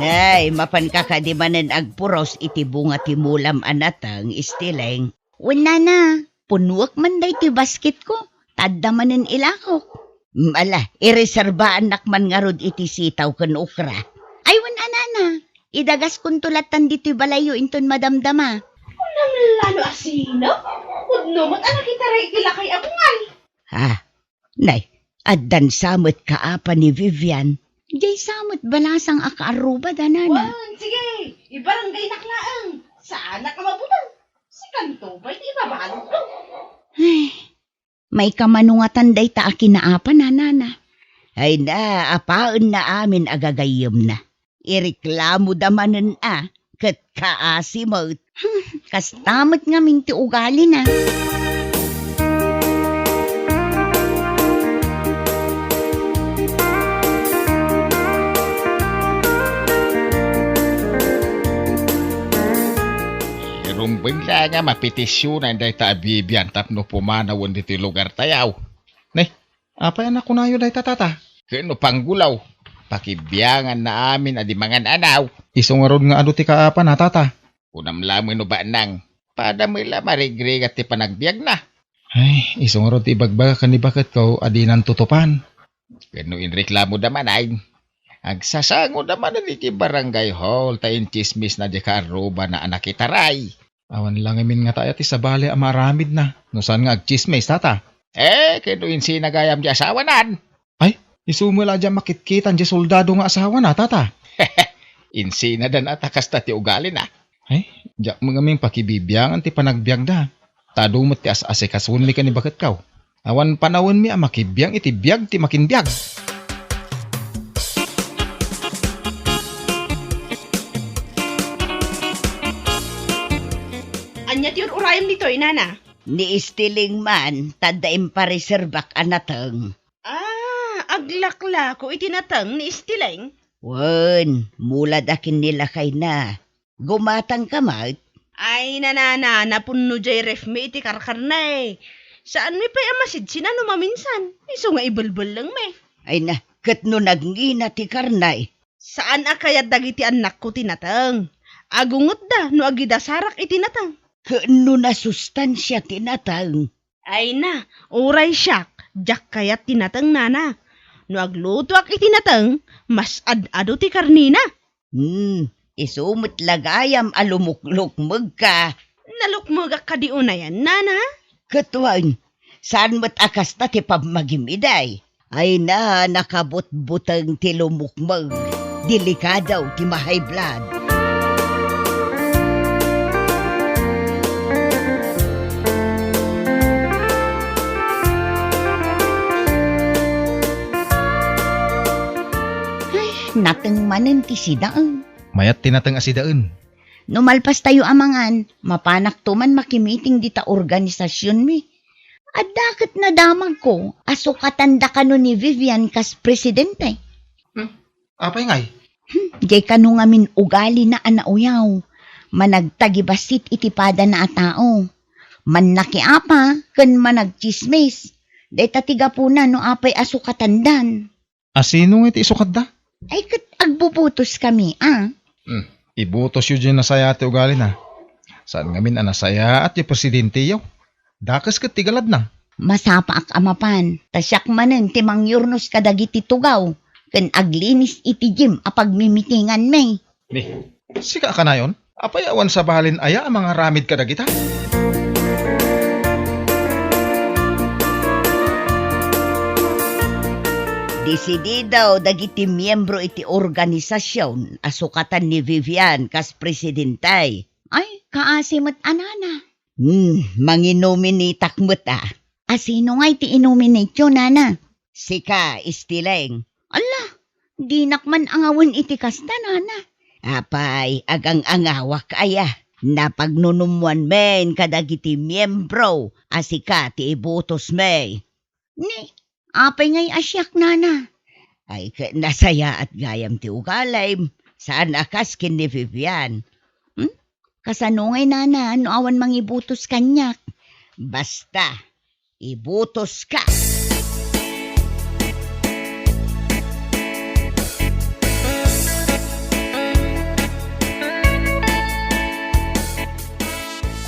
Nay, mapan kakadimanan agpuros iti bunga ti mulam anatang istileng. Wala na, punwak man day ti basket ko, tadda manen ilakok. Mala, ireserbaan nakman nga rod iti sitaw ken ukra. Ay, wala na, idagas kun tulatan dito'y balayo inton madamdama. Unang lalo asino? Udno mo't anak itaray kilakay abungan. Nay, addan samot kaapa ni Vivian. Jay samot balasang akaaruba danana. Sige, ibarangay naklaang. Saan na ka mabutang? Si Kanto ba'y ibabalog ko? Ay, may kamanungatan day ta akinaapa nanana. Ay na, apaan na amin agagayom na. Ireklamo damanan ket kaasimot. Kastamot nga minti ugali na. Rumbeng la nga mapetisyonan day ta Vivian tapno pumanawon dito lugar tayaw. Apay anak ko na yun day tatata. Kano panggulaw. Pakibiyangan na amin adi mangan anaw. Isong nga rod nga ado ti kaapa na tata. Kunam lamin no ba nang. Padamila marigrigat ti panagbiag na. Ay, isong nga rod ti ibagbaga ka ni bakit ko adi nan tutupan. Kano inreklamo daman ay. Agsasango naman na iti barangay hall tayo chismis na di karuba na anak itaray. Awan lang amin nga tayo ti sabali amaramid na. No saan nga agchismes tata. Kano insinagayam di asawanan. Ay, isumula dyan makitkitan di soldado nga asawa na tata. Insinadan at akas ta ti ugali na. Ay, diyak mga ming pakibibiyangan ti panagbiag da. Tadumot ti as-asikasunli ka ni bakit kaw. Awan panawon mi makibiyang iti biyag ti makinbiyag. Anya ti urayam nito, inana? Ni istiling man, tadaim pareserbak anatang. Aglakla ko itinatang ni istileng. Wan, mula dakin nila kay na. Gumatang kamag. Ay, nanana, napunno jay ref me iti karkarnay. Saan mi pa'y amasid sinano maminsan? Iso nga ibulbul lang me. Ay na, kat no nagngina ti karnay. Saan akayat dagiti anak ko tinatang? Agungot da, no agidasarak itinatang. Kano na sustansya tinatang. Ay na, uray siyak, jak kayat tinatang nana. No agluto ak itinatang, mas ad-ado ti karnina. Isumot lagayam alumuklukmag ka. Nalukmagak ka di unayan, nana? Katuan, saan mo't akas ta ti pamagimiday? Ay na, nakabot-butang ti lumukmag. Delikadaw ti mahay blood. Nateng manen ti sidaan. Mayat tinatang asidaan. Numalpas tayo amangan, mapanak to man makimiting dita organisasyon mi. At dakat na damag ko, asukatanda ka no ni Vivian kas presidente. Apay ngay? Jay kanu ngamin ugali na anauyaw. Managtagibasit itipada na a tao. Man nakiapa, kan managchismis. Day tatiga po na no apay asukatandan. Asino iti isukat da? Ay kat agbubutos kami, ah. Ibutos yun dyan nasaya ati ugali na. Saan ngamin anasaya at yung presidente yaw? Dakas kat tigalad na. Masapa ak amapan, tasyak manen timang yurnos kadagiti tugaw. Kan aglinis iti gym apag mimitingan may. Ni, sika ka na yun? Apayawan sa bahalin aya ang mga ramid kadagita? Desididaw dagiti miyembro iti organisasyon asukatan ni Vivian kas presidentay. Ay, kaasimat anana. Manginominatak mo't ah. Asino nga iti inominate yun, nana? Sika, istileng. Ala, di nakman angawin iti kasta, nana. Apay, agang angawak aya. Napagnunumuan men kadagiti miyembro. Asika, ti ibutos may. Ni, apay ngay asyak, nana. Ay, nasaya at gayam ti ugalay. Saan akas kin ni Vivian? Kasanungay, nana, ano awan mangibutos kanyak? Basta, ibutos ka.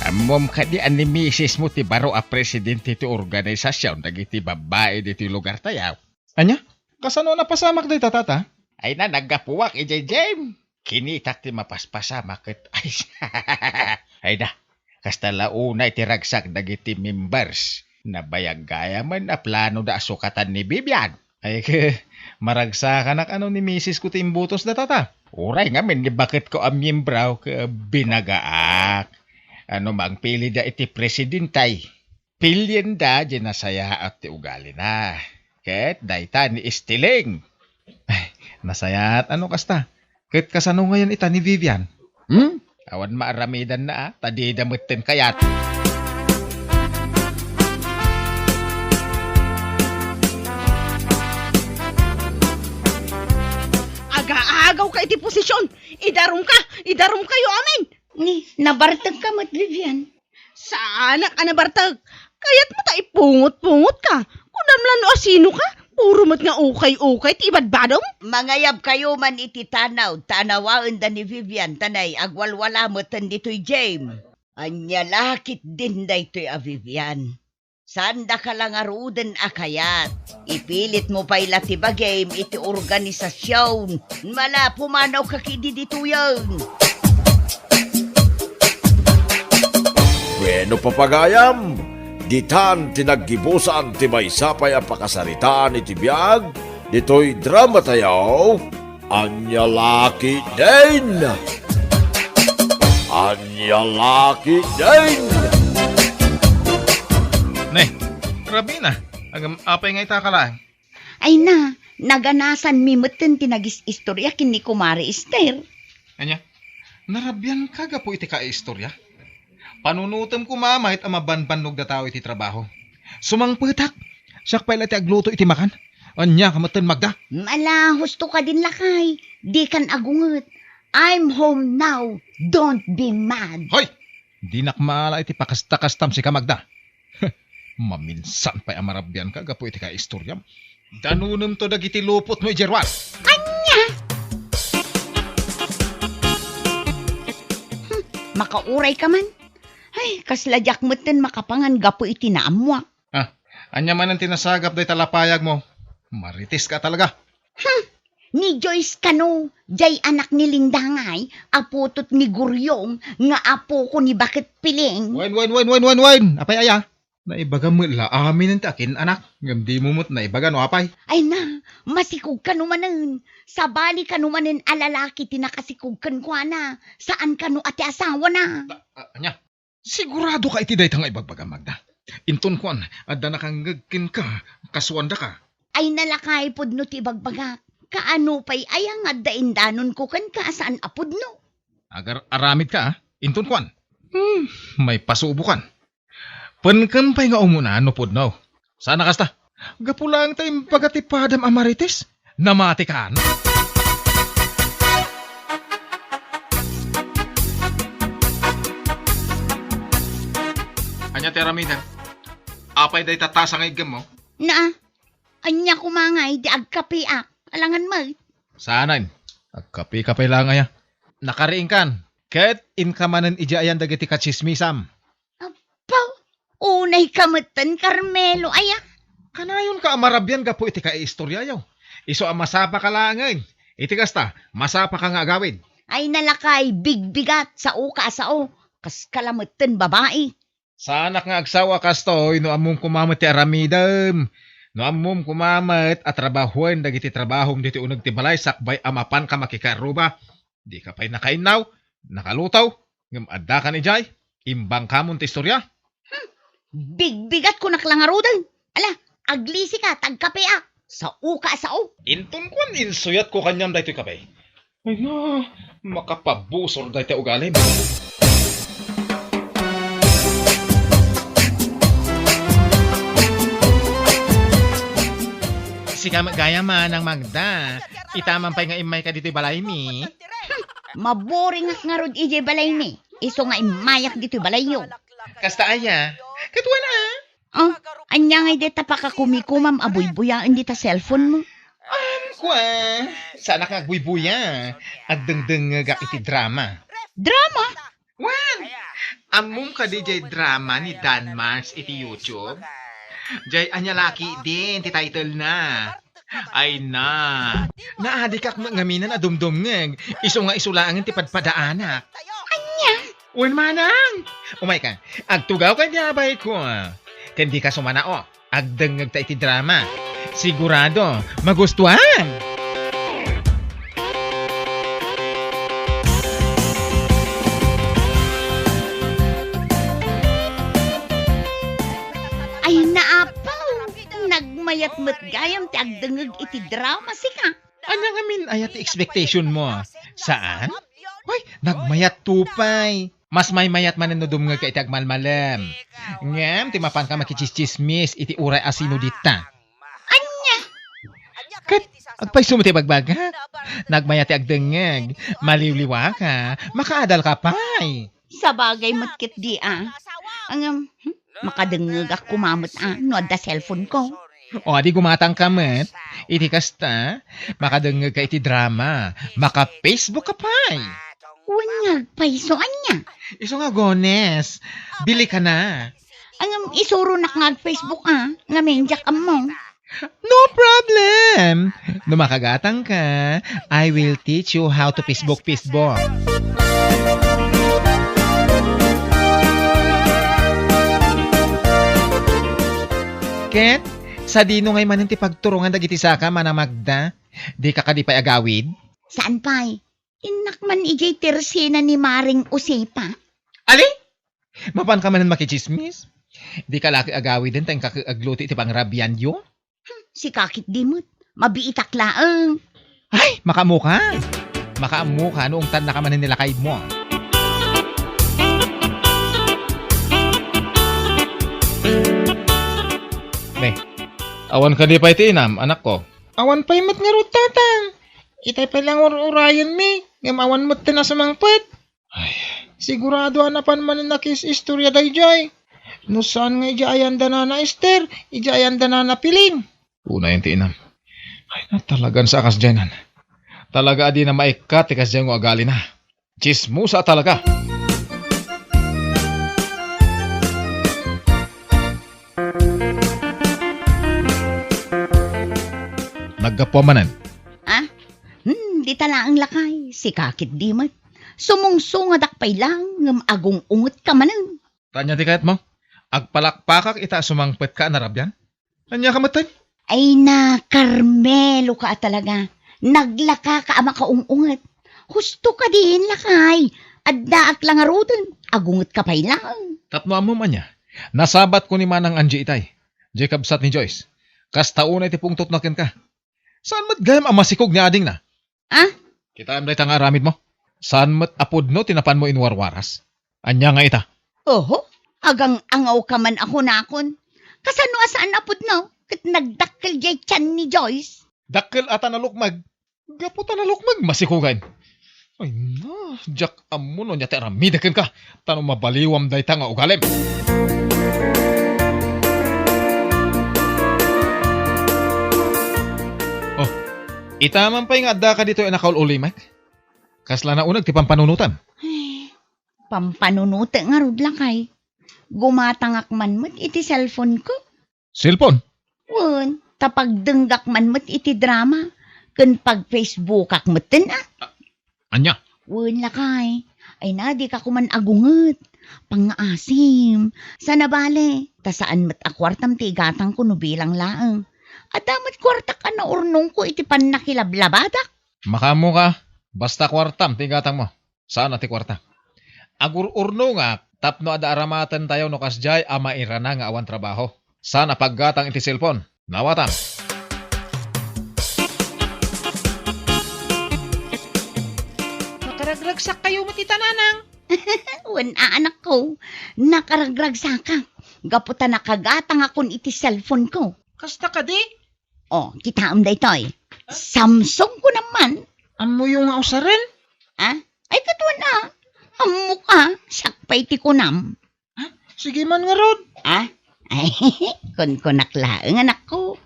Amom ka di ani misis mo ti baro a presidente ti organisasyon dagiti babae diti lugar tayaw. Anya? Kasano na pasamak day tata? Ay na naggapuwak ijay Jem. Kinitak ti mapaspasamak ket ay. Ay na. Kasta launay ti ragsak dagiti members. Nabayag gaya man na plano da asukatan ni Bibian. Ay maragsakan ak ano ni misis ko ti imbutos da tata. Uray ngamin ni bakit ko ang miyembraw ka binagaak. Ano mang pili da iti presidentay. Pilyen da dinasaya at ti ugali na. Ket dayta ni istiling. Ay, nasaya at ano kasta? Ket kasano ngayon ita ni Vivian? Awan maaramidan na tadi damutin kayat. Aga-agaw ka iti posisyon. Idarum kayo amin. Ni, nabartag ka mat, Vivian. Sana ka nabartag. Kaya't mata ipungot-pungot ka. Kudamlan no asino ka. Puro mat nga ukay-ukay ti ibadbadom. Mangayab kayo man iti tanaw, tanawaan da ni Vivian, tanay, agwalwala mo tan dito'y James. Anya lakit din da ito'y a Vivian. Sanda ka lang aruden akayat. Ipilit mo pa ilati ba game iti organisasyon. Mala, pumanaw ka kidi dito yan. Bueno papagayam, ditan tinaggibusan ti maysapay ang pakasaritaan iti biyag, dito'y drama tayaw, Anya Laki din! Anya Laki din! Ne, grabe na. Agam apay nga itakala. Ay na, naganasan mi meten tinagis istorya kin ni Kumari Esther. Anya, narabyan kaga po iti ka-istorya. Panunutom ko mamahit ang mabanbanog na tao iti trabaho. Sumangputak, siyak pa iti agluto iti makan. Anya kamatan magda. Mala, husto ka din lakay. Di kan agungot. I'm home now. Don't be mad. Hoy! Di nakmaala iti pakasta-kastam si kamagda. Maminsan pa'y amarabyan ka, gapo iti ka-istoryam. Danunum to dagiti lupot mo, Jerwan. Anya! Makauray ka man. Ay, kasladyak moten makapangan gapo iti naamwak. Anya man ang tinasagap day talapayag mo. Maritis ka talaga. Ni Joyce kano, jay anak ni Lindangay, aputot ni Guryong, nga apo ko ni Bakit Piling. Wain. Apay aya. Naibaga mo la amin ang takin, anak. Ngam di mo mo't naibaga no apay. Ay na, masikog ka numanen. Sabali ka numanen alalaki tinakasikog kan kwa na. Saan ka no ati asawa na? Anya, sigurado ka iti day tanga ibagbaga magda. Inton kwan, adda nakangagkin ka, kaswanda ka. Ay nalakay pod no ti bagbaga. Kaano pa'y ayang at daindanon ko kan ka saan apod no? Agar aramid ka, inton kwan. May pasubukan. Pankampay nga umuna, nupod now. Sana kasta? Gapulang tayong pagatipadam amarites. Namati ka, Anya teramidan. Apay day tatasa nga igam mo? Na, anya kumangay, di agkapiak. Alangan mo. Saanan? Agkapi-kapay lang aya. Nakariing kan. Ket inkamanan ijayan dagiti kachismisam. Pau, unay kamutan, Carmelo, aya. Kanayon ka amarabyan gapo iti ka istorya yaw. Iso ang masapa ka lang ngay. Iti kasta, masapa ka nga agawid. Ay nalakay, bigbigat, sao ka sao. Kas kalamutan babae. Sanak nga agsawa kastoy no amom kumamat ti aramidam. No amom kumamat at trabahuan dagiti trabahom diti unag ti balay sakbay amapan ka makikaruba. Di ka pa'y nakainaw, nakalutaw, ngam adda ka ni Jay. Imbang kamon ti istorya. Bigbigat ko naklangarudan. Ala, aglisi ka, tagkapiak. Sao ka sao. Intun kwan insuyat ko kanyam daytoy kapay. Ay na, makapabusor daytoy ugali. Sika gaya man ang Magda. Itaman pa'y nga imay ka dito'y balay mi. Maboring nga rod ije balay ni. Iso nga imayak dito balayo. Kasta aya. Katwa na. Oh, anya nga dita pa ka kumikumam abuy-buyaan dita cellphone mo. Kwa. Sana ka agbuy-buya. Agdengdeng gak iti drama. Drama? Wan. Among ka DJ drama ni Dan Mars iti YouTube. Jay anya laki din ti title na. Ay na. Naadikak ngaminan na dumdum ngeg. Iso nga isulaangin ti padpadaanak. Anya? Wan manang. Umay ka. Agtugaw ka niya bay ko. Kandi ka sumanao. Agdengeg ta iti drama. Sigurado magustuhan. Ay naapaw. Nagmayat mat gayam ti agdengeg iti drama sika. Anya nga min ayat ti expectation mo? Saan? Hoy, nagmayat tupay. Mas may mayat man no dumngeg ka iti agmalmalem. Ngem, ti mapan ka makichismismis iti uray asino dita. Anya? Kat, agpay sumiti bagbaga. Nagmayat ti agdengeg. Maliliwa ka. Makaadal ka pay. Sa bagay matkit di Ang makadengeg ako kumamot no adda cellphone ko. O, di gumatang ka met. Iti kasta, makadengeg ka iti drama. Maka-Facebook ka pay. Unyag paiso anya. Iso nga gones. Bili ka na. Ang isuro nak nga Facebook nga menjak mo. No problem. No makagatang ka, I will teach you how to Facebook. Ket, sa dino ngay manin ti pagturungan dagiti saka mana Magda, di ka kadipay agawid? Saan pa'y? Inakman ijay tersina ni Maring Usepa. Ali? Mapan ka manin makichismis? Di ka laki agawid din tayong kakagluti ti pangrabian yo? Si kakit dimot. Mabiitak laang. Ay, makamuka. Makamuka noong tan na ka manin nilakay mo. Be, awan ka di pa iti inam, anak ko. Awan pa imat nga tatang. Itay pa lang urayan mi. Ngam awan mo't tinasumangpet. Ay, sigurado hanapan man nakis istorya day jay. No saan nga ijayan na na Esther, ijayan na na piling. Una yung tinam. Ay na talagan sa akas dyanan. Talaga adi na maikat ikas dyan ko agali na. Chismusa talaga. Nagkapuamanan. Di tala ang lakay. Si kakit dimot. Sumungsungad akpay lang. Ngam agong ungot ka manan. Tanya di kahit mo. Agpalakpakak ita sumangpet ka narabyan. Anya ka matay? Ay na, Carmelo ka talaga. Naglaka ka ama kaungungat. Husto ka din lakay. Addaak lang arudan. Agungot ka pay lang. Tapno mo man niya. Nasabat ko ni Manang Angie itay. Jacob sat ni Joyce. Kastaunay ti pungtot nakin ka. Saan mat gayam ang masikog ni ading na? Ah? Kita am day tang aramid mo. Saan mat apod no tinapan mo inwarwaras? Anya nga ita. Oho, agang angaw ka man ako nakon. Kasano asaan apod no? Kat nagdakkel jay tiyan ni Joyce. Dakkel ata na lukmag. Gaputa na lukmag masikugan. Ay na, jak amo no nya teramidaken ka. Tanong mabaliwam day ta nga ugalem. Oh, itaman pa nga adda ka dito inakaul ulimak. Kasla na unag ti pampanunutan. Pampanunute nga rod lakay. Gumatangak man mo't iti cellphone ko. Cellphone? Wen, tapag denggak man mo't iti drama. Kun pag Facebookak mo't din Anya? Wen lakay. Ay na, di ka kuman agunget. Pangaasim. Sana bale. Ta saan mo't akwartam ti igatang ko no bilang laang. At damat kwartak na urnong ko iti pan nakilablabadak. Makamo ka. Basta kwartam tigatang mo. Saan ti kwarta? Agur-urno nga, tapno ada aramatan tayo no kasjay ama irana nga awan trabaho. Sana paggatang iti cellphone. Nawatam. Makaragragsak kayo matitananang. Wen anak ko, nakaragragsaka. Gaputa nakagatang akon iti cellphone ko. Kasta ka di? Oh, kita day toy. Samsung ko naman. Amo yung nga usarin? Ah? Ay katuan na. Ang mukha, sakpay ti kunam. Sige man nga rod. Ah? Ay, kun naklaang anak ko.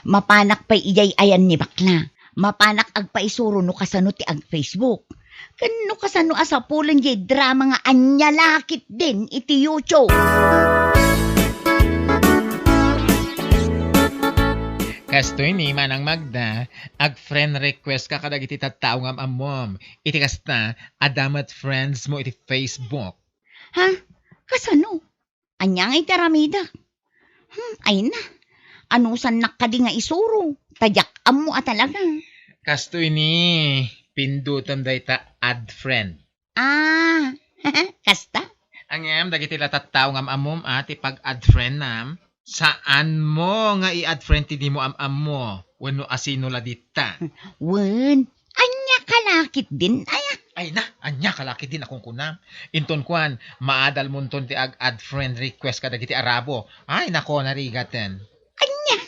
Mapanak pa'y iyay ayan ni bakla. Mapanak agpaisuro no kasano ti ag Facebook. Kano kasano asa pulan jay drama nga anyalakit din iti YouTube. Kastoy ni Manang Magda, ag friend request ka kadag iti tattao nga amom. Iti kasta, adamat friends mo iti Facebook. Ha? Kasano? Anya nga iti ramida. Ay na. Anusan nakadi nga isuro. Tadyak mo talaga. Kastoy ni, pindutan day ta add friend. Ah, kasta? Angem, dagiti tattao nga amom ati pag add friend nam. Saan mo nga i-add friend ti di mo am mo? Wano asino la dita? Wen, anya kalakit din aya. Ay na, anya kalaki din akong kunam. Inton kuan, maadal munton ti add friend request kada giti Arabo. Ay nako narigaten. Anya?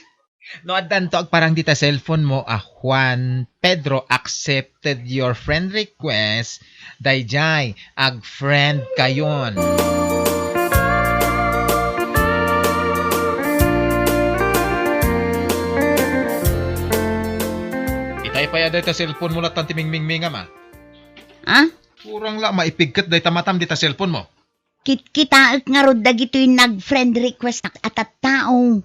No addan to ag parang dita cellphone mo Juan Pedro accepted your friend request. Dayjay ag friend kayon. Itay pa yaday ta cellphone mo latan ti mingmingmingam ah. Ha? Kurang la maipigkat day tamatam dita cellphone mo. Kitaak nga rod dagitoy nag-friend request at tao.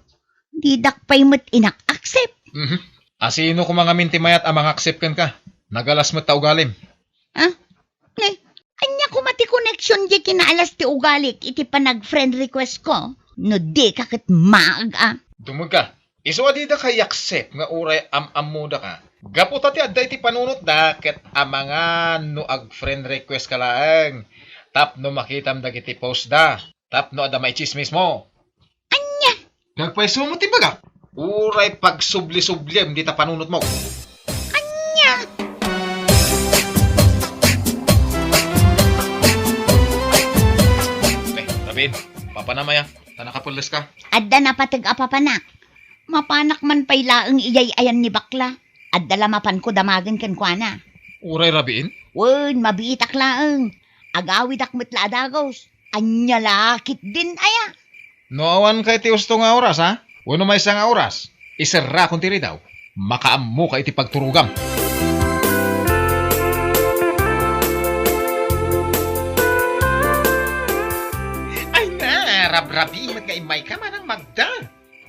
Di dakpay mo't inak-accept. Asino ko mga mintimayat amang accept kan ka? Nagalas mo taugalim. Ha? Anya ko mati connection di kinaalas ti ugalik iti pa nag-friend request ko. No di kakit maag ah. Dumog ka. Iso adida kay accept nga uray am-amuda ka. Gaputa ti adday ti panunot da ket amanga no ag friend request ka laeng. Tapno makitam dagiti post da. Tapno ada may chismis mo. Anya? Nagpaiso mo ti baga. Uray pag subli-subliem di ta panunot mo. Anya? David, papanamaya. Tanakapulis ka. Adda na patag apapanak. Mapanak man pay laeng iyay ayan ni bakla. Adda lamapan ko damagan kan kuana. Uray rabiin? Wen, mabitak laeng. Agawid akmet la adagos. Anya lakit din aya. Noawan kay ti usto nga oras ha? Wano may isang oras? Isara kung tiri daw. Makaammo ka iti pagturugam. Ay na, rabrabi mat nga imay ka manang Magda.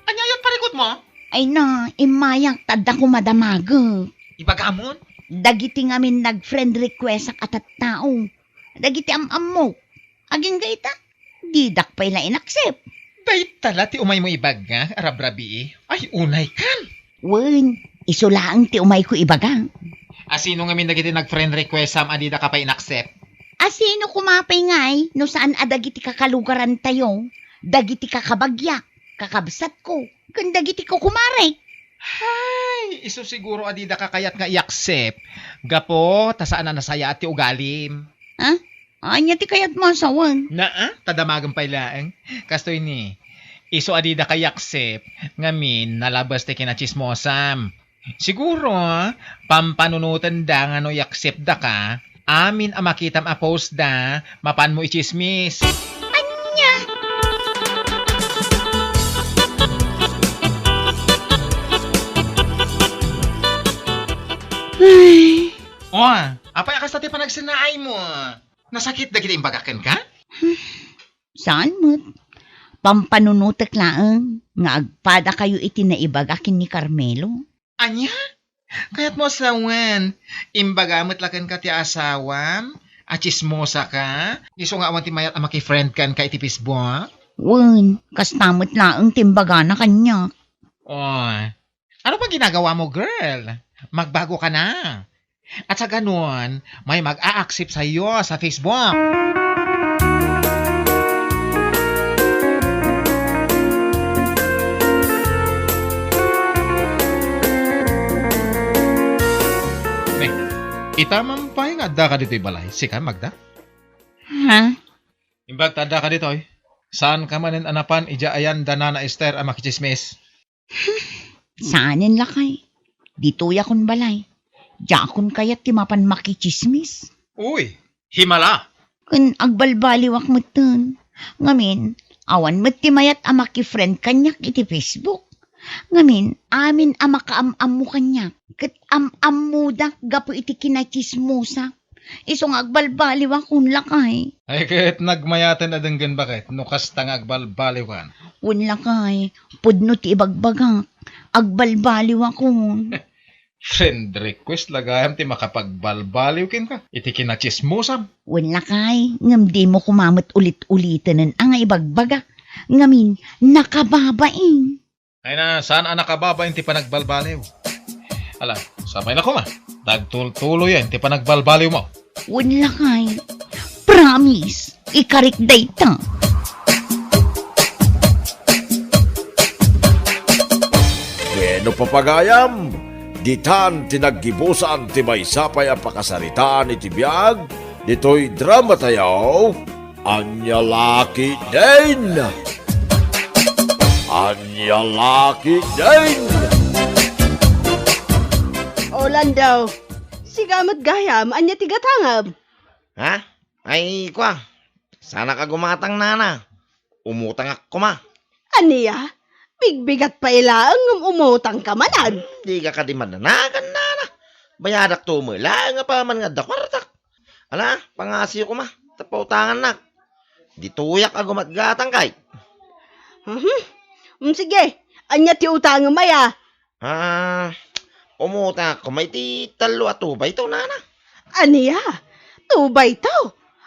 Anyayat parikot mo? Ay na, imayak tadda ko madamag. Ibagamon? Dagiti ngamin nag-friend request ak atat tao. Dagiti am-am mo. Aging gaita, di dakpay la inaccept. Day tala ti umay mo ibag nga, rabrabi. Ay unay kan. Wen, isulaang ti umay ko ibagang. Asino nga min nagiti nag-friend request sam adida ka pa inaccept? Asino kumapay ngay, no saan adagiti kakalugaran tayo. Dagiti kakabagyak, kakabsat ko, kung dagiti ko kumare. Ay, Iso siguro adida kakayat nga i-accept. Gapo, tasaan na nasaya ti ugalim. Ha? Anya ti kayat mo asawag. Tadamagan pa ilaang. Kastoy ni, iso adida kay-accept. Ngamin, nalabas ti kinachismosam. Siguro, pampanunutan da nga no i-accept da ka, amin ang makitam a post da, mapan mo i-chismis. Anya? Apay akas tati panagsinaay mo. Nasakit da kita imbagakan ka? Saan mo't? Pampanunutak laang nga agpada kayo iti naibagakin ni Carmelo. Anya? Kaya't mo asawan, imbagamot lakan ka ti asawam, at chismosa ka, iso nga awan ti mayat ang makifriend kan ka iti Facebook. Wen, kastamot laang timbaga na kanya. Ano bang ginagawa mo, girl? Magbago ka na. At sa ganun, may mag-a-accept sa iyo sa Facebook. Itamang pa yung adda ka dito'y balay. Sika, Magda? Ha? Imbag tada ka dito'y. Saan ka manin anapan, ija ayan dana na Esther ang makichismis? Saanin lakay? Dito'y akong balay. Jakon kayat ti mapan makichismis. Uy, himala! Kun agbalbaliwak mo tun. Ngamin, awan mo ti mayat ang makifriend kanyak iti Facebook. Ngamin, amin ang makaam-am mo kanyak. Kat am-am mo da, gapo iti kinachismosa. Isong agbalbaliwak kun lakay. Ay, kahit nagmayatan na denggan bakit? Nukas tang agbalbaliwan. Un lakay, pudno ti ibagbagak. Agbalbaliwak kun. Friend request lagayam ti makapagbalbaliw kin ka. Iti kinachismosam. Un lakay, ngam di mo kumamot ulit-ulitanan ang ibagbagak. Ngamin, nakababaing. Ay na, saan ang nakababa yung ti panagbalbaliw? Ala, sabay na ko ma. Dagtul-tulo yan, ti panagbalbaliw mo. Wala kay. Promise, ikarik data. Bueno papagayam, ditan tinaggibusan ti maysapay ang pakasaritaan iti biyag, dito'y drama tayaw, Anya Laki din! Anya Laki din! Orlando, sigamat gayam, anya tigatangab. Ha? Ay, kwa. Sana ka gumatang nana. Umutang ako ma. Aniya, bigbigat pa ilaang umutang ka manan. Di ka di mananagan nana. Bayadak to mo lang nga pa man nga dakwartak. Ala, pangasiyo ko ma. Tapautangan na. Di tuyak ka gumatgatang kay. Sige, anya ti utang maya. Umutang ako may ti talo at tubay to nana. Aniya, tubay to.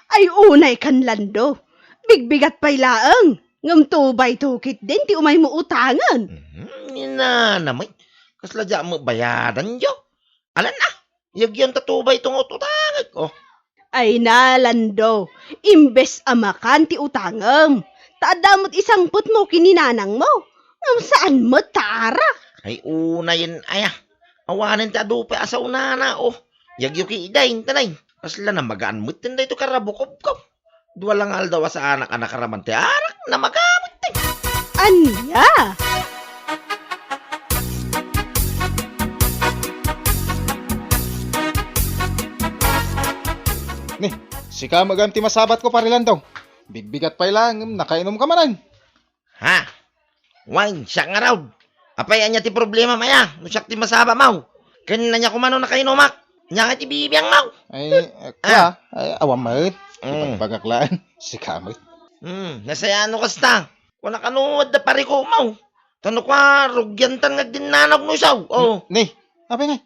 Ay unay kan lando. Bigbigat pa ilaang. Ngam tubay tukit din ti umay mo utangan. Namay. Kasladya mo bayadan yo. Alan na. Yagyan tatubay tong utangan ko. Ay na, Lando. Imbes amakan ti utangam. Taadamot isang put mo kininanang mo. Ngam saan mo tara? Ay una yun aya. Awanin ta dupe asa unana oh. Yagyo ki idayin tanay. Kasla na magaan mo tinday to karabukob ko. Dua lang aldaw sa anak-anak karaman ti arak na magamot ti. Anya? Ni, sika maganti masabat ko parilan daw. Bigbigat pa lang, nakainom ka manan. Ha? Wine, siya nga raw. Apay anya ti problema maya. Nusak ti masaba mau. Kanina niya kumano nakainumak. Nya nga ti bibiyang mau. Ay, awam maut. Ipagbagaklaan, sika maut. Nasayano kasta. Kung nakanuod na pari ko mau. Tano kwa, rugyantan nga dinanaw no isaw. Oh. Ni, apay na.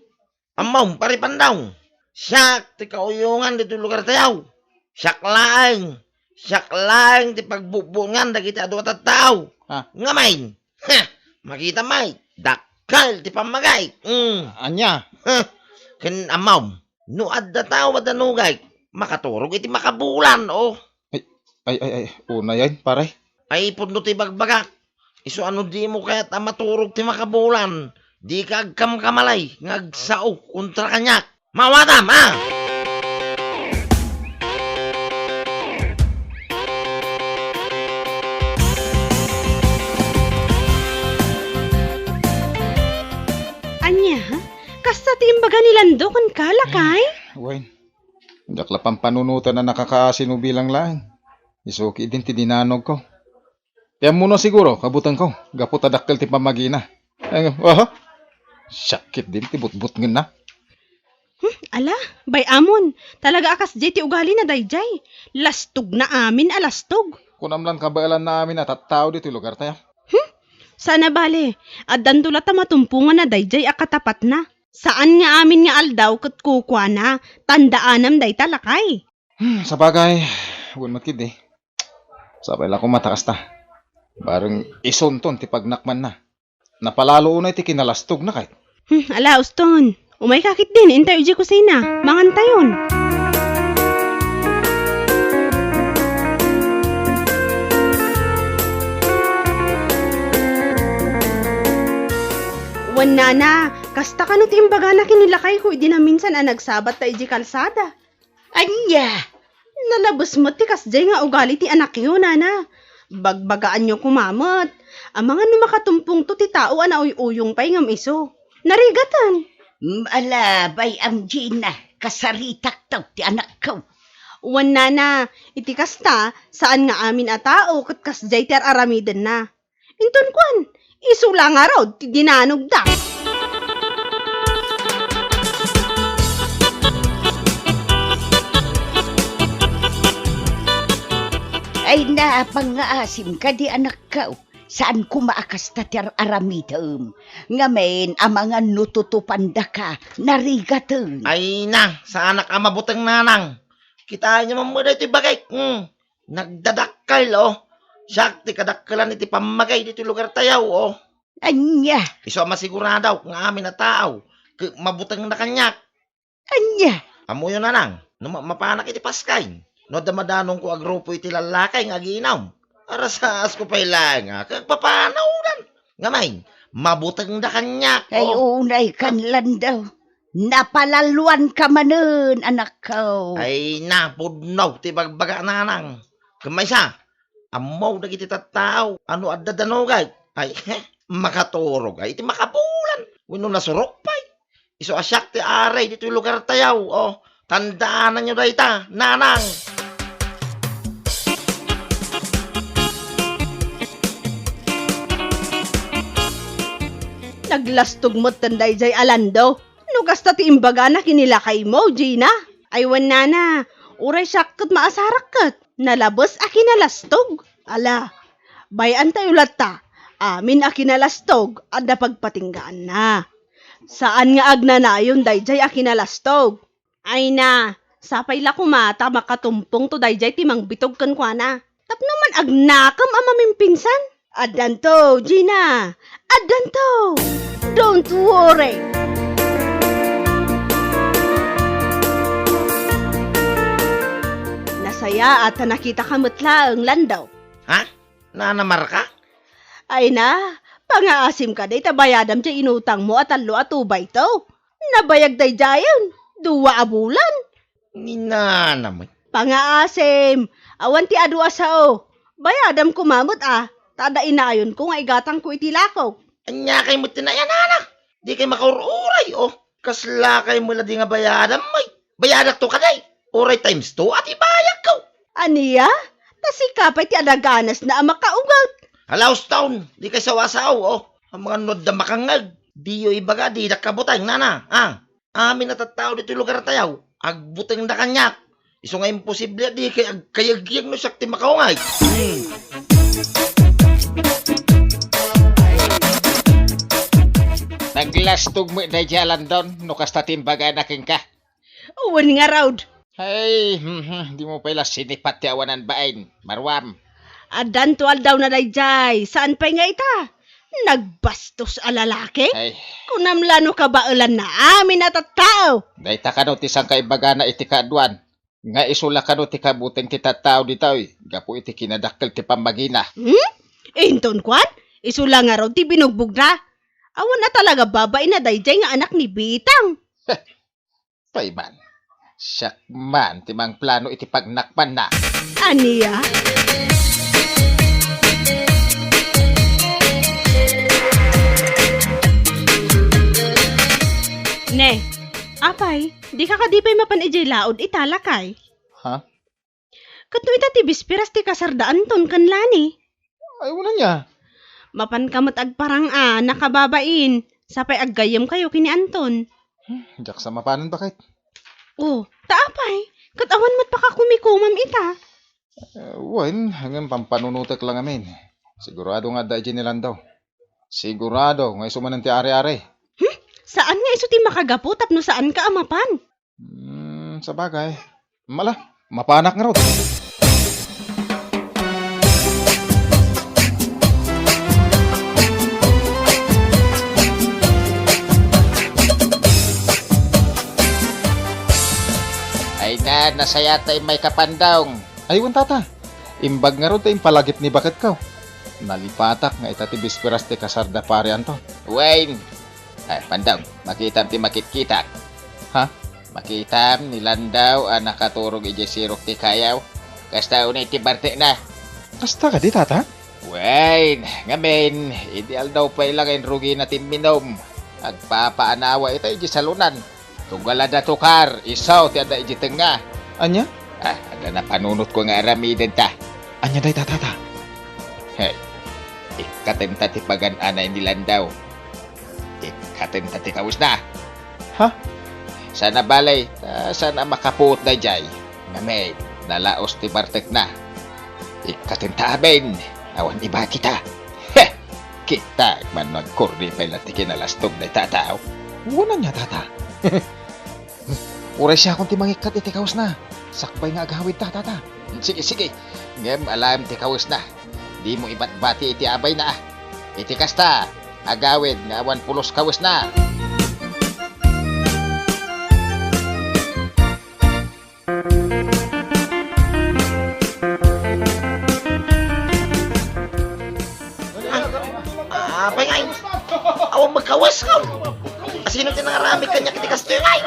Amaw, pari pandaw. Siyak, ti kauyungan dito lugar tayaw. Siyak lang, ti pagbubungan dagiti adu at tao. Ngamain. Ha, makita may, dakal ti pamagay. Anya? Ken amaw, nuad da tao at danugay. Makaturog iti makabulan, oh. Ay, una yan, pare. Ay, pudno ti bagbagak. Iso ano di mo kaya maturog ti makabulan. Di ka agkam-kamalay, ngagsao, kontra kanyak. Mawatam, Anya, kasta ti imbaga nilando kan kalakay? Wen, dakla pang panunutan na nakakaasin bilang laing. Isuki din ti dinanog ko. Kaya muna siguro, kabutan ko. Gapo tadakkel ti pamagina. Sakit din ti butbut ngin na. Ala, bay amon. Talaga akas jay ti ugali na dayjay. Lastog na amin alastog. Kunamlan kabailan namin at tao dito lugar tayo. Sana bale, addan tula ta matumpungan na dayjay akatapat na. Saan nga amin nga aldaw kat kukwa na, tandaanam day talakay. Sa bagay, buwan matkid eh. Sabay lang kung matakas ta. Barang isonton ti pagnakman na. Napalalo unay ti kinalastog na kahit. Ala, uston. Umay kakit din, intay uji kusina. Mangantayon. Wan nana, kasta ka no timbaga na kinilakay ko, di na minsan nagsabat ta iji kalsada. Anya, Nalabas mo ti kasjay nga ugali ti anak yun, nana. Bagbagaan nyo kumamot. Ang mga numakatumpong to ti tao ana uyong pay ngam iso. Narigatan. ala, bay am Gina, kasaritak taw ti anak ko. Wan nana, iti kasta, saan nga amin a tao kat kasjay ti aramiden na. Inton kwan, iso lang nga raw ti dinanog da. Ay na, pangaasim ka di anak ko. Saan kumaakas ta ti aramidem? Ngamen, ang mga nututupanda ka, narigaten. Ay na, sa anak ang mabutang nanang. Kitaan niyo mamuna ito bagay. Nagdadakkal, Sakti kadakkalan iti pamagay dito lugar tayaw, Anya, Iso masiguradaw ng amin na tao. Mabutang na kanyak. anya. Amo yun nanang. Mapanak iti paskay. No damadanong ko agrupo iti lalakay nga ginaw. Arasas ko pa'y lang, kagpapanawlan. Ngamay, mabutang na kanyak. Ay unay kanlan daw. Napalaluan ka manen, anak ko. Ay napudnaw, ti bagbaga nanang. Kamay sa, amaw na kiti tattao. Ano addadanogay? Ay, makaturog. Ay, iti makabulan. Wino nasurok pa'y. Iso asyak ti aray dito yung lugar tayaw. Tandaanan nyo dayta, nanang. Naglastog mo tanday jay alando. No kasta ti imbaga na kinilakay mo, Gina. Ay wan nana, uray sakot maasarak kat. Nalabos a kinalastog. Ala, bayan tayo latta. Amin a kinalastog at napagpatinggaan na. Saan nga agnanayon dayjay a kinalastog? Ay na, sapay la kumata makatumpong to dayjay timang bitog kan kwa na. Tapnaman agnakam amaming pinsan. Adan to, Gina. Adan to. Don't worry. Nasaya at nakita ka mutla ang landaw. Ha? Nanamar ka? Ay na, pangaasim ka day tabayadam siya inutang mo at talo at ubay to. Nabayag day jayon, 2 a bulan. Ni nanamay. Pangaasim, awan ti adu asao. Bayadam kumamot tada inayon ko nga igatang ko itilakaw. Anya kay mo tinayan, anak. Di kay makaururay, Kasla kay mula di nga bayadan, may. Bayadak to kaday. Uray times 2 at ibayag ko. Aniya? Tasikapay ti adaganas na makaugat. Halaos taon, di kay sawasaw, Ang mga nod na makangag. Di yo ibaga, di nakabutang, nana. Amin na tattao dito lugar tayaw. Agbutang na kanyak. Iso nga imposible, di kay agkayag-yag no sakti makaungay. Naglastog mo na jalan doon, no kasta timbaga na king ka. Uwan nga raud. Hey, di mo pala sinipat ti awanan bain, marwam. Adan to daw na dayjay. Saan pa nga ita? Nagbastos a lalaki? Ay, Kunamlano ka ba ulan na amin at tao? dayta ka no ti sang kaibaga na iti kaadwan. Nga isula ka no ti kabuteng ti tattao ditaw, gapo iti kinadakkel ti pamagina. Inton kwan? Isula nga raw ti binugbog na. Awan na talaga babay na dayjay nga anak ni Bitang. Payman. Siyak man, timang plano iti pagnakpan na. Aniya? Ne, apay, di ka kadipay mapan ijay laod italakay. Ha? Kato ita ti bispiras ti kasardaan ton kan lani. Ay, wala niya. Mapan kamot agparang nakababain. Sapay aggayam kayo kini Anton. Diyak sa mapanan bakit? Oh, taapay. Katawan mo't pakakumikumam ita. Wen, hanggang pampanunutek lang amin. Sigurado nga da nilan daw. Sigurado, nga isuman ti are-are. Saan nga iso ti makagapo tapno saan ka amapan? Sa bagay. Mala, mapanak nga raw. Ay na, nasaya tayo may kapandong. Ay, wan tata. Imbag nga raw tayong palagip ni bakit ka. Nalipatak nga itati bisperas ti kasarda parian to. Wayne. Ay, pandong, makitam ti makit-kita. Ha? Makitam ni Landaw ang nakaturog ije sirok ti kayaw. Kasta unay ti barte na. Kasta ka di tata? Wayne, ngamin, ideal daw pa ilang rugi na minom. Agpapaanawa ito ije salunan. Tunggal ada tukar, isaw ti ada ije tenga. Anya? Ada na panunot ko nga aramiden ta. Anya day tata? Hey, ikatenta ti pagan-anay ni Landaw. Ikatenta ti kawis na. Ha? Sana balay, sana makapuot na jay. Ngamin, nalaos ti bartek na. Ikatenta amin, awan iba kita. Heh, kita, man nagkurdi pa ilang ti kinalastog na tataw. Wala niya tata. Uray siya kung ti mangikat iti kaos na. Sakbay nga agawid ta tata. Sige. Ngem, alam ti kawis na. Di mo iba't bati iti abay na. Iti kasta, agawid nga awan pulos kawis na. Apay nga, awang magkawas ka. Asino tinangaramig kanya kiti kastoy ngay?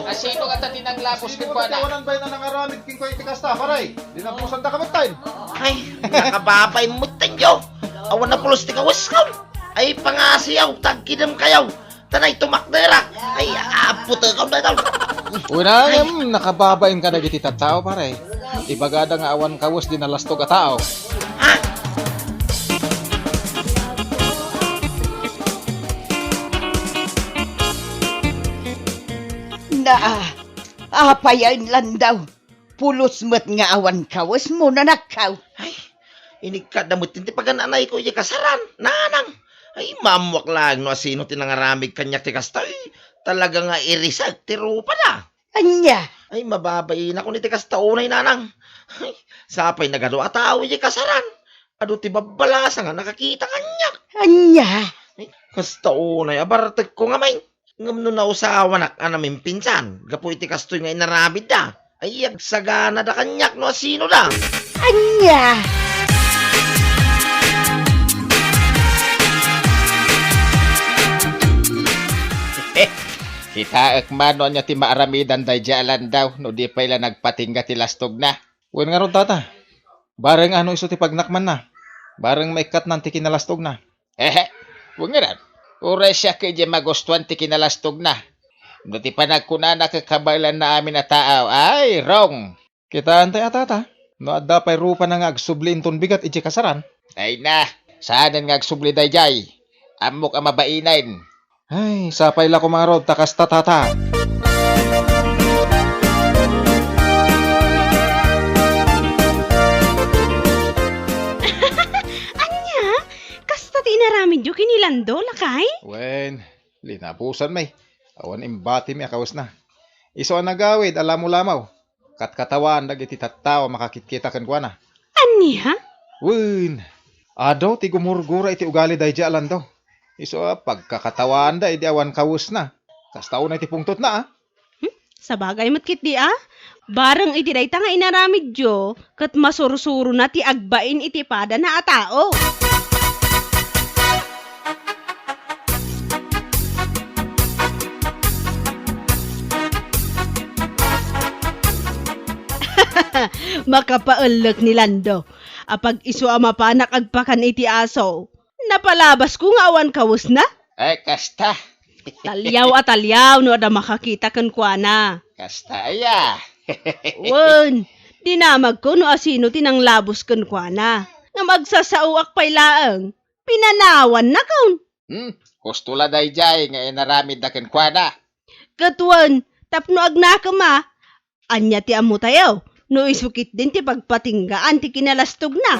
Asino ka ta tinaglapos kin ko na? Wanan bay na nangaramid king ko iti kasta, paray. Di na pusan ta kamatay. Ay, nakababay mo tanyo. Awan na pulos ti kawas ka. Ay, pangasiyaw, tagkidam kayaw. Tanay tumakdera. Ay, puto ka na daw. Una nakababain ka na giti tattao, paray. Ibagada nga awan kawas di nalastog a tao. Ha? Apayan Landaw. Pulos mo't nga awan kawas mo na nakaw. Ay, inikad na mo tinti pagananay ko iya kasaran. Nanang. Ay, mamwak lang no asino tinangaramig kanya ti kastoy. Talaga nga irisag ti rupa na. Anya? Ay, mababay na ko ni ti kastaunay nanang. Ay, sapay nagado ataw iya kasaran. Ado ti babalasa nga nakakita kanya. Anya? Ay, kastaunay, abartek ko nga may. Ngam no nausawa nak anamin pinsan. Gapo iti kastoy nga inarabid da. Ay, agsagana da kanyak no asino da. Anya? Kita ekmano niya ti maaramidan day jalan daw, no di pa ila nagpatingga ti lastog na. Wen nga ron tata. Bareng ano iso ti pagnakman na. Bareng maikat nan ti kinalastog na. Huwag nga rin. Ure siya kay di magustuhan ti kinalastog na. No ti panagkunana kakabalan na amin na tao, ay, wrong. Kita antay tata. No adda pay rupa na nga agsublin ton bigat iti kasaran. Ay na, saanan nga agsubli day jay. Amok ang mabainain. Ay, sapay la kumarod takas tata. Anya? Kasta ti inaramid yu kinilando, lakay? Wen, linapusan may. Awan imbati mi akawas na. Iso ang nagawid, alam mo lamaw. Katkatawan, dagiti tattawa makakikita kan kwa na. Anya? Wen, adaw ti gumurgura iti ugali day jalan daw. Iso pagkakatawan da, idi awan kawus na. Kastao na iti pungtot na Sa bagay matkit di Barang iti day nga inaramid yu, kat masursuro na ti agbain iti pada na atao. Makapaulok ni Lando. Apag iso ama panak agpakan iti aso. Napalabas ko nga awan kawus na. Ay, kasta. Talyaw no ada makakita kan kuana. Kasta ya. Wen, dinamag ko no asino tinang labos kan kuana. Nga magsasauak pay laeng. Pinanawan na kaun. Gusto la dayjay nga inaramid na ken kwada. Katuan, tapno agnakama. Anya ti amo tayo. No isukit din ti pagpatinggaan ti kinalastog na.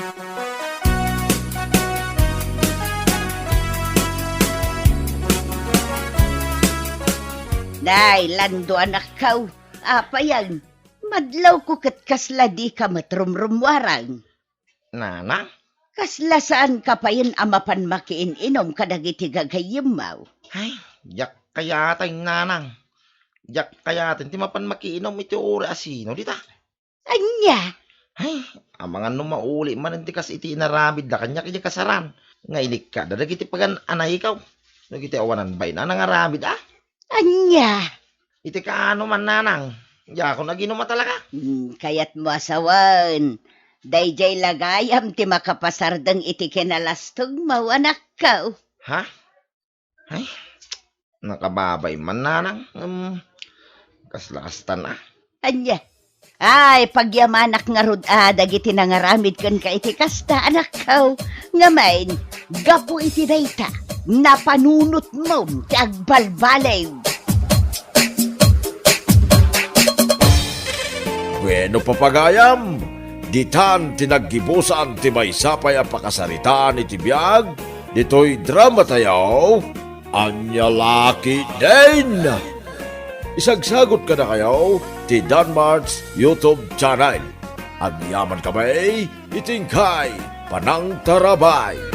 Day, Lando anak kaw. Apa yan? Madlaw ko kat kasla di ka matrumrumwarang. Nanang? Kasla saan ka pa yun amapan makiin-inom kadagiti gagayimaw. Ay, yak kayatin nanang. Yak kayatin, ti mapan makiinom iti uri asino, dita. Anya? Ay, ang mga numauli man hindi kas iti inaramid da kanya kaya kasaran. Nga ilik ka, dadag iti pagan anay ikaw. Nagiti awanan bay na nangaramid Anya? Iti ka ano man nanang. Ya ako naginom talaga. Kayat mo asawan. Dayjay lagayam ti makapasardang iti kinalastog mo anak kaw. Ha? Ay, nakababay man nanang. Kaslastan Anya? Ay, pagyamanak nga rod dagiti nangaramid kan ka iti kasta anak kaw. Ngamain, gapo iti dayta. Napanunot mo ti agbalbalay. Bueno papagayam, ditan tinaggibusan ti maysapay a pakasaritaan iti biag, ditoy drama tayo, Anya Laki din! Isagsagot ka na kayo ti Danmart's YouTube channel. Agyaman kamay, itingkay, panang tarabay.